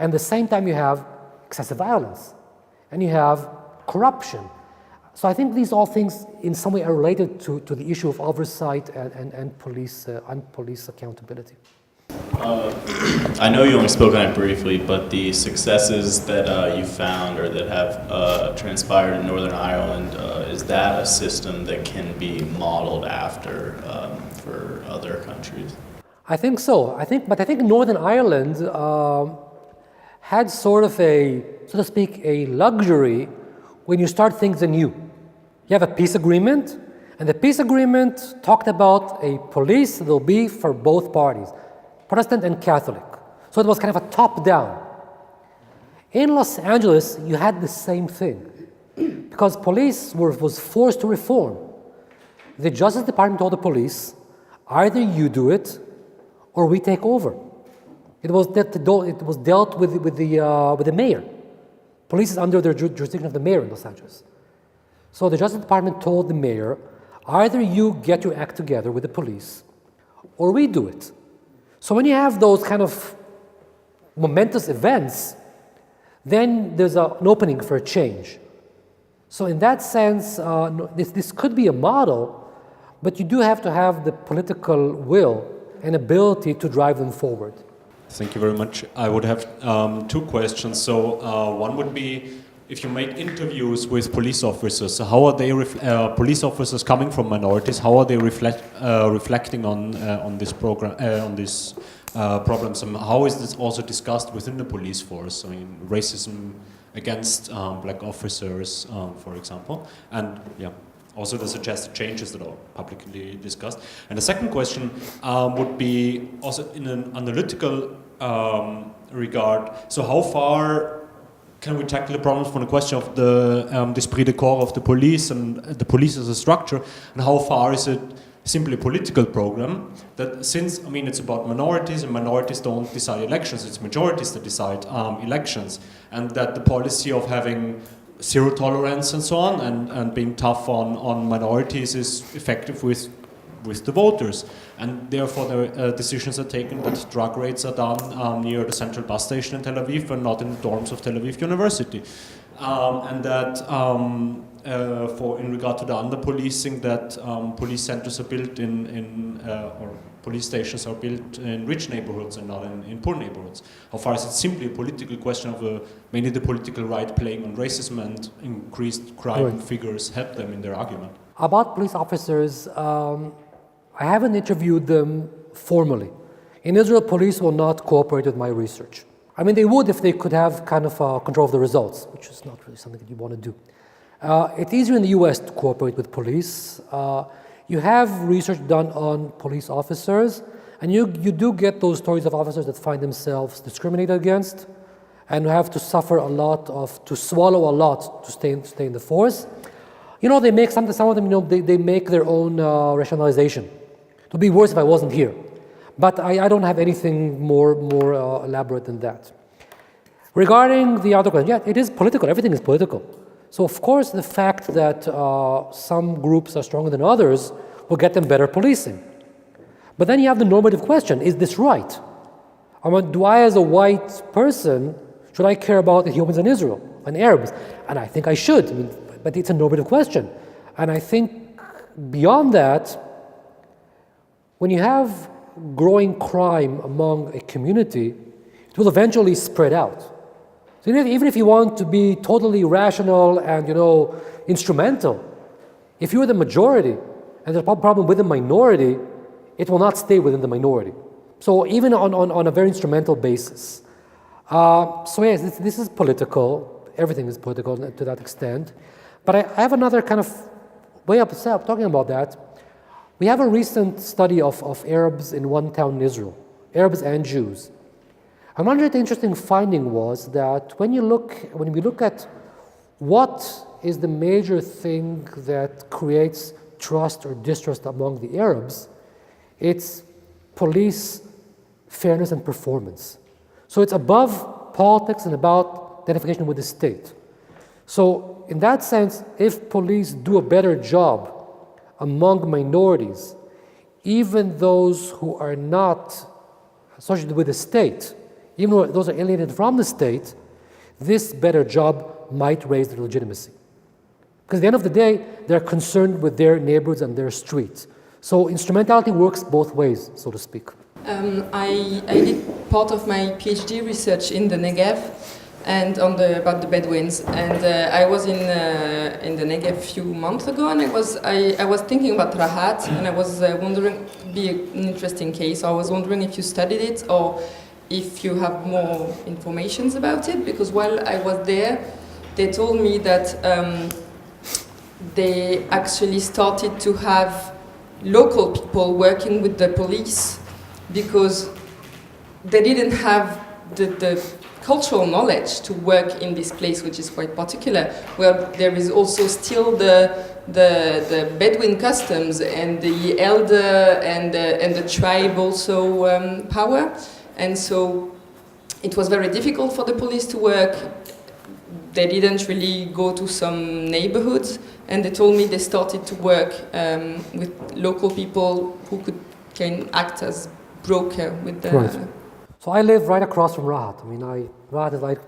And at the same time you have excessive violence and you have corruption. So I think these all things in some way are related to the issue of oversight and police accountability. I know you only spoke on it briefly, but the successes that you found or that have transpired in Northern Ireland, is that a system that can be modeled after for other countries? I think so. I think Northern Ireland had sort of a, so to speak, a luxury when you start things anew. You have a peace agreement, and the peace agreement talked about a police that will be for both parties, Protestant and Catholic. So it was kind of a top-down. In Los Angeles, you had the same thing because police was forced to reform. The Justice Department told the police, either you do it or we take over. It was dealt with the mayor. Police is under the jurisdiction of the mayor in Los Angeles. So the Justice Department told the mayor, either you get your act together with the police or we do it. So when you have those kind of momentous events, then there's an opening for a change. So in that sense, this could be a model, but you do have to have the political will and ability to drive them forward. Thank you very much. I would have two questions. So one would be, if you make interviews with police officers, how are they, police officers coming from minorities, how are they reflecting on this program, on this problems, and how is this also discussed within the police force? I mean, racism against black officers, for example, and yeah, also the suggested changes that are publicly discussed. And the second question would be also in an analytical regard. So how far can we tackle the problems from the question of the esprit de corps of the police and the police as a structure, and how far is it simply a political program that, since, I mean, it's about minorities and minorities don't decide elections, it's majorities that decide elections, and that the policy of having zero tolerance and so on and being tough on minorities is effective with the voters, and therefore the decisions are taken that drug raids are done near the central bus station in Tel Aviv and not in the dorms of Tel Aviv University, and that in regard to the under-policing, that police centers are built or police stations are built in rich neighborhoods and not in poor neighborhoods. How far is it simply a political question of mainly the political right playing on racism, and increased crime figures help them in their argument? About police officers, I haven't interviewed them formally. In Israel, police will not cooperate with my research. I mean, they would if they could have kind of control of the results, which is not really something that you want to do. It's easier in the US to cooperate with police. You have research done on police officers, and you do get those stories of officers that find themselves discriminated against and have to suffer a lot to swallow a lot to stay in the force. You know, they make some of them, you know, they make their own rationalization. It would be worse if I wasn't here. But I don't have anything more elaborate than that. Regarding the other question, yeah, it is political. Everything is political. So of course, the fact that some groups are stronger than others will get them better policing. But then you have the normative question: is this right? I mean, do I, as a white person, should I care about Ethiopians and Israel and Arabs? And I think I should. I mean, but it's a normative question. And I think beyond that, when you have growing crime among a community, it will eventually spread out. So even if you want to be totally rational and, you know, instrumental, if you're the majority and there's a problem with the minority, it will not stay within the minority. So even on a very instrumental basis. So yes, this is political. Everything is political to that extent. But I have another kind of way of talking about that. We have a recent study of Arabs in one town in Israel, Arabs and Jews. And one of the interesting finding was that when we look at what is the major thing that creates trust or distrust among the Arabs, it's police fairness and performance. So it's above politics and about identification with the state. So in that sense, if police do a better job among minorities, even those who are not associated with the state, even though those are alienated from the state, this better job might raise their legitimacy. Because at the end of the day, they're concerned with their neighborhoods and their streets. So instrumentality works both ways, so to speak. I did part of my PhD research in the Negev and about the Bedouins, and I was in the Negev a few months ago, and I was thinking about Rahat, and I was wondering, it'd be an interesting case. I was wondering if you studied it or if you have more information about it, because while I was there, they told me that they actually started to have local people working with the police because they didn't have the cultural knowledge to work in this place, which is quite particular, where there is also still the Bedouin customs and the elder and the tribe also power, and so it was very difficult for the police to work. They didn't really go to some neighborhoods, and they told me they started to work with local people who can act as broker with the. Right. So I live right across from Rahat. I mean, Rahat is like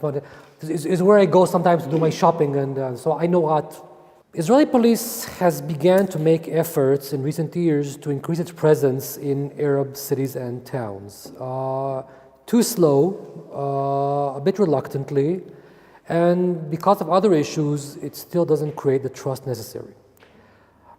is where I go sometimes to do my shopping, and so I know Rahat. Israeli police has began to make efforts in recent years to increase its presence in Arab cities and towns. Too slow, a bit reluctantly, and because of other issues, it still doesn't create the trust necessary.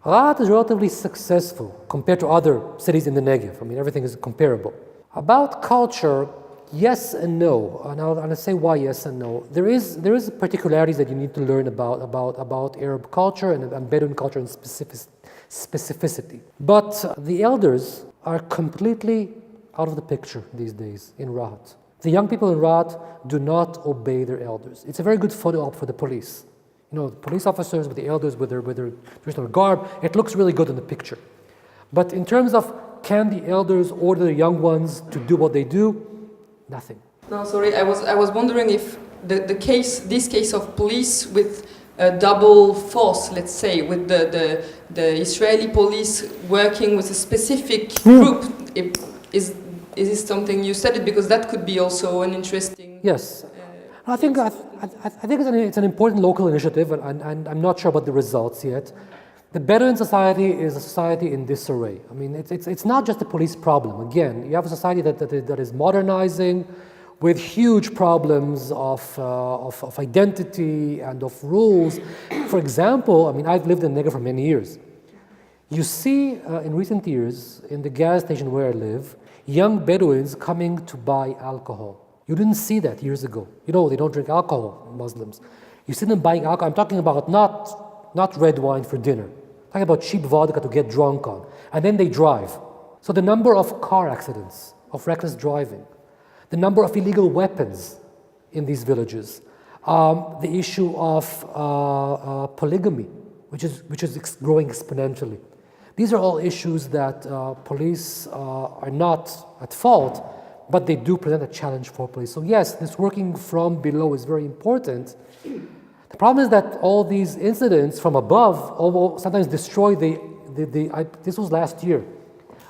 Rahat is relatively successful compared to other cities in the Negev. I mean, everything is comparable. About culture, yes and no, and I'll say why yes and no. There is particularities that you need to learn about Arab culture and Bedouin culture and specificity. But the elders are completely out of the picture these days in Rahat. The young people in Rahat do not obey their elders. It's a very good photo op for the police. You know, the police officers with the elders with their traditional garb, it looks really good in the picture. But in terms of can the elders order the young ones to do what they do? Nothing. No, sorry, I was wondering if this case of police with a double force, let's say, with the Israeli police working with a specific group, is this something you said it because that could be also an interesting. Yes, I think it's an important local initiative, and I'm not sure about the results yet. The Bedouin society is a society in disarray. I mean, it's not just a police problem. Again, you have a society that is modernizing, with huge problems of identity and of rules. For example, I mean, I've lived in Negev for many years. You see, in recent years, in the gas station where I live, young Bedouins coming to buy alcohol. You didn't see that years ago. You know, they don't drink alcohol, Muslims. You see them buying alcohol. I'm talking about not red wine for dinner. I'm talking about cheap vodka to get drunk on. And then they drive. So the number of car accidents, of reckless driving, the number of illegal weapons in these villages, the issue of polygamy, which is growing exponentially. These are all issues that police are not at fault, but they do present a challenge for police. So yes, this working from below is very important. The problem is that all these incidents from above sometimes destroy this was last year.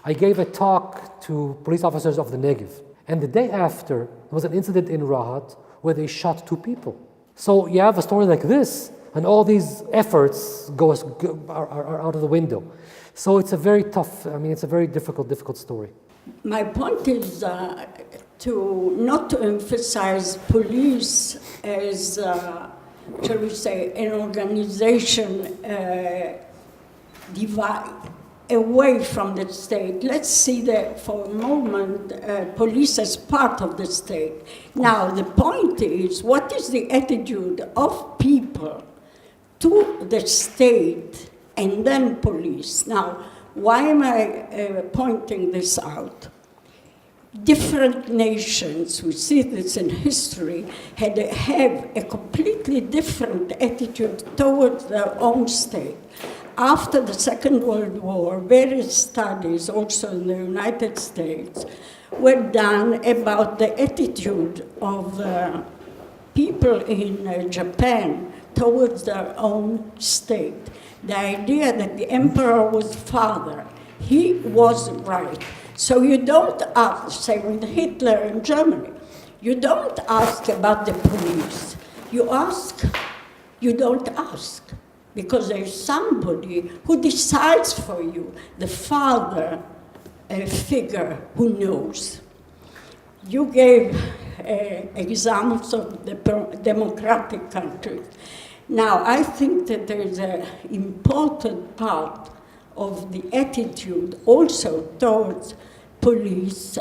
I gave a talk to police officers of the Negev, and the day after, there was an incident in Rahat where they shot 2 people. So you have a story like this, and all these efforts are out of the window. So it's a very tough, it's a very difficult story. My point is not to emphasize police as, shall we say, an organization away from the state. Let's see that for a moment, police as part of the state. Now, the point is, what is the attitude of people to the state and then police? Now, why am I pointing this out? Different nations, we see this in history, have a completely different attitude towards their own state. After the Second World War, various studies, also in the United States, were done about the attitude of people in Japan towards their own state. The idea that the emperor was father, he was right. So you don't ask, say with Hitler in Germany, you don't ask about the police. You don't ask, because there's somebody who decides for you, the father figure who knows. You gave examples of the democratic countries. Now, I think that there is an important part of the attitude also towards police,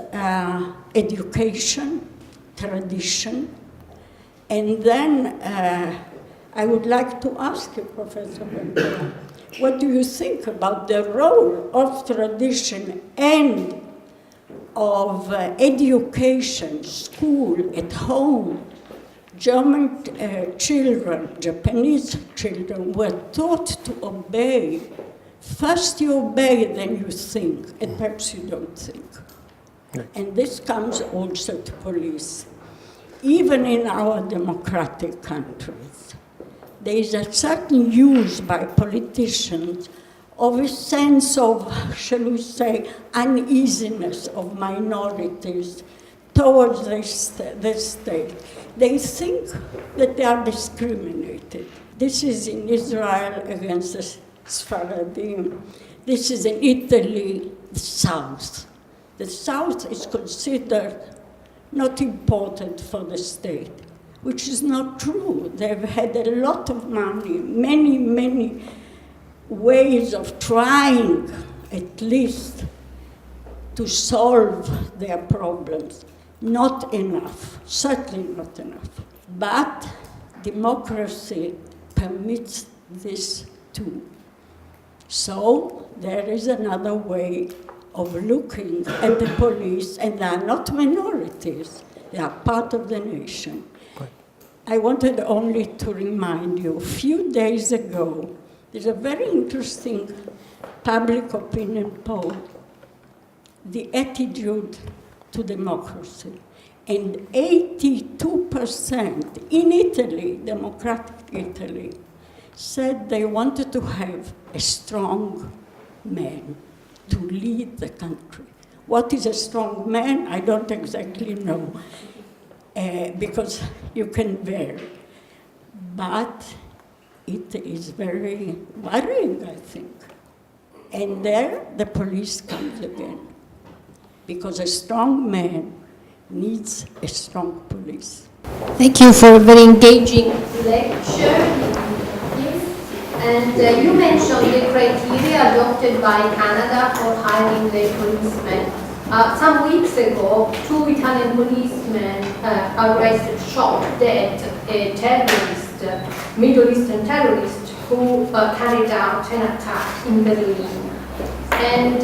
education, tradition, and then I would like to ask you, Professor Ben-Porat, what do you think about the role of tradition and of education, school, at home, German children, Japanese children, were taught to obey. First you obey, then you think, and perhaps you don't think. And this comes also to police. Even in our democratic countries, there is a certain use by politicians of a sense of, shall we say, uneasiness of minorities towards the state. They think that they are discriminated. This is in Israel against the Sfaradim. This is in Italy, the South. The South is considered not important for the state, which is not true. They've had a lot of money, many ways of trying, at least, to solve their problems. Not enough, certainly not enough. But democracy permits this too. So there is another way of looking at the police, and they are not minorities, they are part of the nation. I wanted only to remind you, a few days ago, there's a very interesting public opinion poll, the attitude to democracy. And 82% in Italy, democratic Italy, said they wanted to have a strong man to lead the country. What is a strong man? I don't exactly know, because you can vary. But it is very worrying, I think. And there the police comes again, because a strong man needs a strong police. Thank you for a very engaging lecture. And you mentioned the criteria adopted by Canada for hiring the policemen. Some weeks ago, 2 Italian policemen arrested, shot dead a terrorist, Middle Eastern terrorist, who carried out an attack in Berlin. And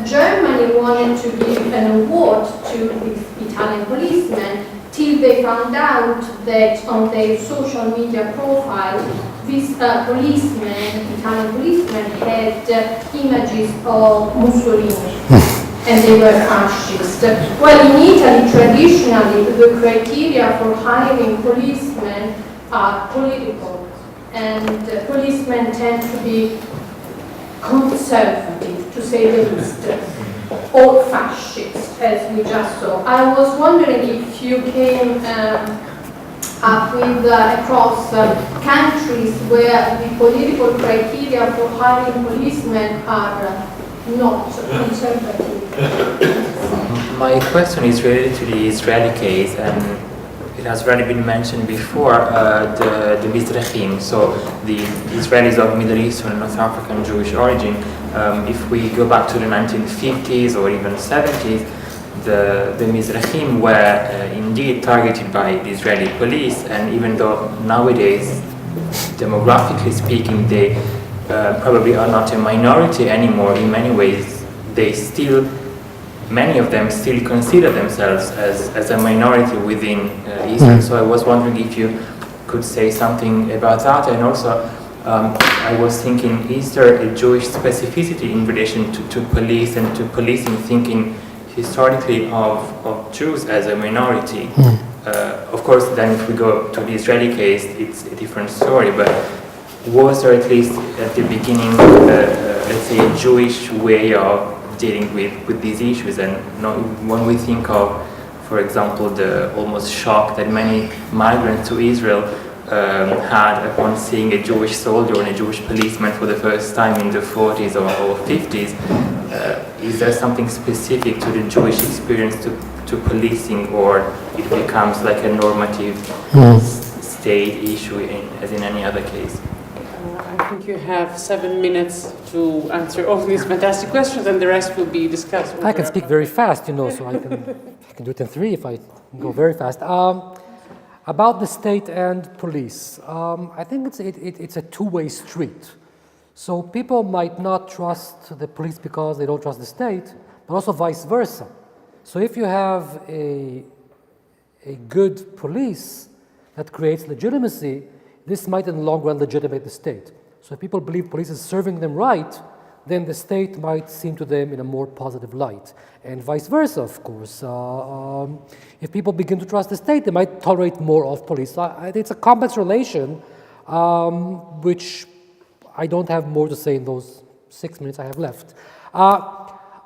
Germany wanted to give an award to these Italian policemen till they found out that on their social media profile, these Italian policemen, had images of Mussolini, and they were fascist. Well, in Italy, traditionally, the criteria for hiring policemen are political, and policemen tend to be conservative, to say the least, or fascist, as we just saw. I was wondering if you came up with across countries where the political criteria for hiring policemen are not conservative. My question is related to the Israeli case, and it has already been mentioned before, the Mizrahim, so the Israelis of Middle Eastern and North African Jewish origin. If we go back to the 1950s or even 70s, the Mizrahim were indeed targeted by the Israeli police, and even though nowadays, demographically speaking, they probably are not a minority anymore, in many ways, many of them still consider themselves as a minority within Israel. So I was wondering if you could say something about that, and also I was thinking, is there a Jewish specificity in relation to police and to policing, thinking historically of Jews as a minority? Of course, then if we go to the Israeli case, it's a different story, but was there at least at the beginning, let's say, a Jewish way of dealing with these issues? And when we think of, for example, the almost shock that many migrants to Israel had upon seeing a Jewish soldier and a Jewish policeman for the first time in the 40s or 50s, is there something specific to the Jewish experience to policing, or it becomes like a normative state issue as in any other case? I think you have 7 minutes to answer all these fantastic questions, and the rest will be discussed. I can speak very fast, so I can do it in 3 if I go very fast. About the state and police, I think it's a two-way street. So people might not trust the police because they don't trust the state, but also vice versa. So if you have a good police, that creates legitimacy, this might in the long run legitimate the state. So if people believe police is serving them right, then the state might seem to them in a more positive light. And vice versa, of course. If people begin to trust the state, they might tolerate more of police. So I think it's a complex relation, which I don't have more to say in those 6 minutes I have left.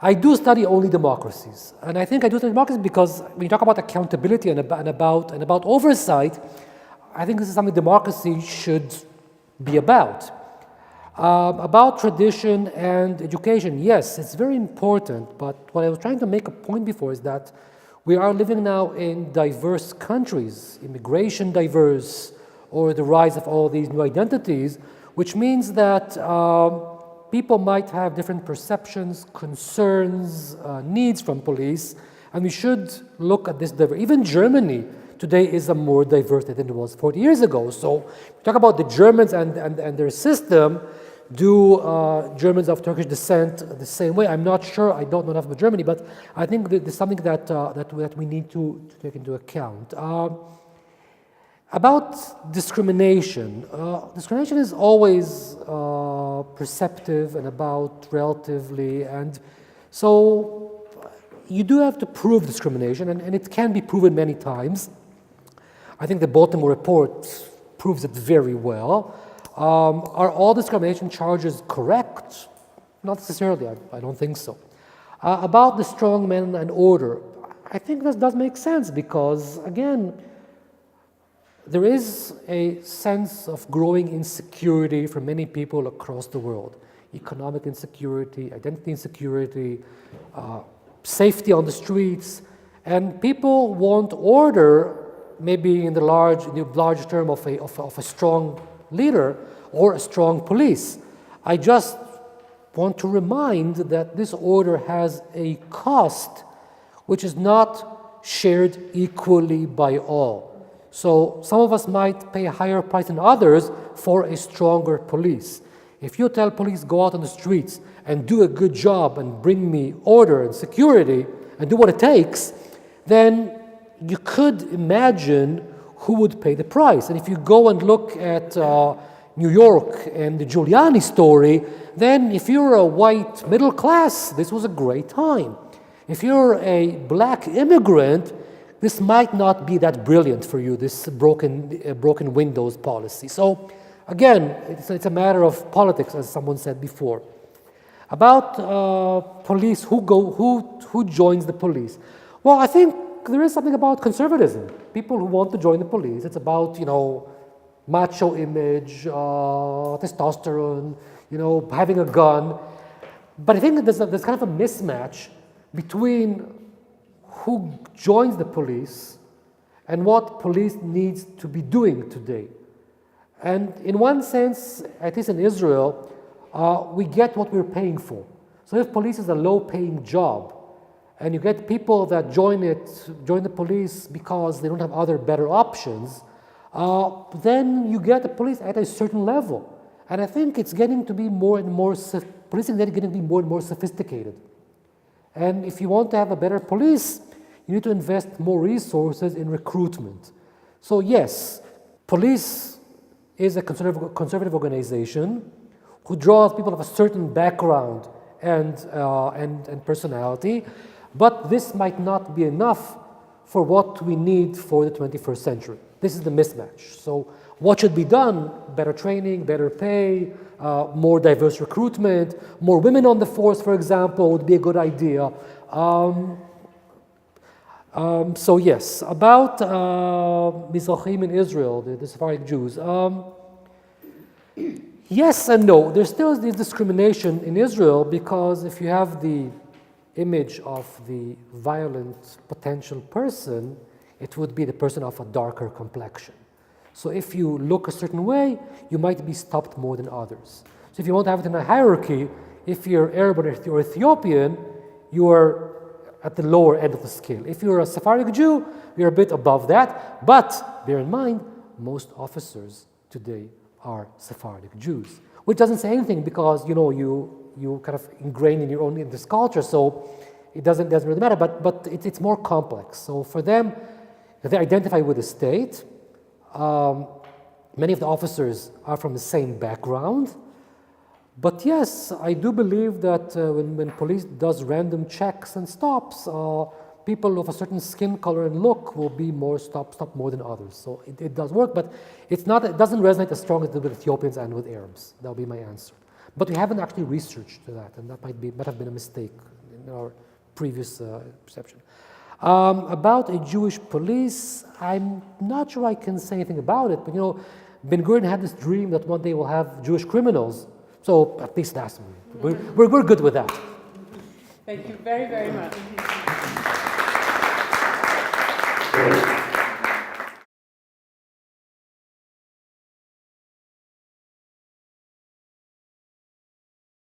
I do study only democracies. And I think I do study democracies because when you talk about accountability and about oversight, I think this is something democracy should be about. About tradition and education, yes, it's very important, but what I was trying to make a point before is that we are living now in diverse countries, immigration diverse, or the rise of all these new identities, which means that people might have different perceptions, concerns, needs from police, and we should look at this diversity. Even Germany today is a more diverse than it was 40 years ago. So we talk about the Germans and their system. Do Germans of Turkish descent the same way? I'm not sure. I don't know enough about Germany, but I think that there's something that we need to take into account. About discrimination. Discrimination is always perceptive and about relatively, and so you do have to prove discrimination, and it can be proven many times. I think the Baltimore report proves it very well. Are all discrimination charges correct? Not necessarily, I don't think so. About the strong man and order, I think this does make sense because, again, there is a sense of growing insecurity for many people across the world. Economic insecurity, identity insecurity, safety on the streets, and people want order, maybe in the large term of a strong leader or a strong police. I just want to remind that this order has a cost which is not shared equally by all. So some of us might pay a higher price than others for a stronger police. If you tell police go out on the streets and do a good job and bring me order and security and do what it takes, then you could imagine who would pay the price. And if you go and look at New York and the Giuliani story, then if you're a white middle class, this was a great time. If you're a black immigrant, this might not be that brilliant for you, this broken windows policy. So again, it's a matter of politics, as someone said before. About police, who joins the police? Well, I think there is something about conservatism. People who want to join the police, it's about, macho image, testosterone, having a gun. But I think that there's kind of a mismatch between who joins the police and what police needs to be doing today. And in one sense, at least in Israel, we get what we're paying for. So if police is a low-paying job, and you get people that join the police because they don't have other better options, then you get the police at a certain level. And I think it's getting to be more and more, policing is getting to be more and more sophisticated. And if you want to have a better police, you need to invest more resources in recruitment. So yes, police is a conservative organization who draws people of a certain background and personality, but this might not be enough for what we need for the 21st century. This is the mismatch. So what should be done? Better training, better pay, more diverse recruitment, more women on the force, for example, would be a good idea. So yes, about Mizrahim in Israel, the Sephardic Jews. Yes and no. There still is this discrimination in Israel because if you have the image of the violent potential person, it would be the person of a darker complexion. So if you look a certain way, you might be stopped more than others. So if you want to have it in a hierarchy, if you're Arab or Ethiopian, you are at the lower end of the scale. If you're a Sephardic Jew, you're a bit above that. But bear in mind, most officers today are Sephardic Jews, which doesn't say anything because you kind of ingrained in this culture, so it doesn't really matter. But it's more complex. So for them, they identify with the state. Many of the officers are from the same background. But yes, I do believe that when police does random checks and stops, people of a certain skin color and look will be more stopped more than others. So it does work, but it doesn't resonate as strong as it did with Ethiopians and with Arabs. That'll be my answer. But we haven't actually researched that, and that might have been a mistake in our previous perception. About a Jewish police, I'm not sure I can say anything about it, but Ben-Gurion had this dream that one day we'll have Jewish criminals. So at least that's we're good with that. Thank you very, very much.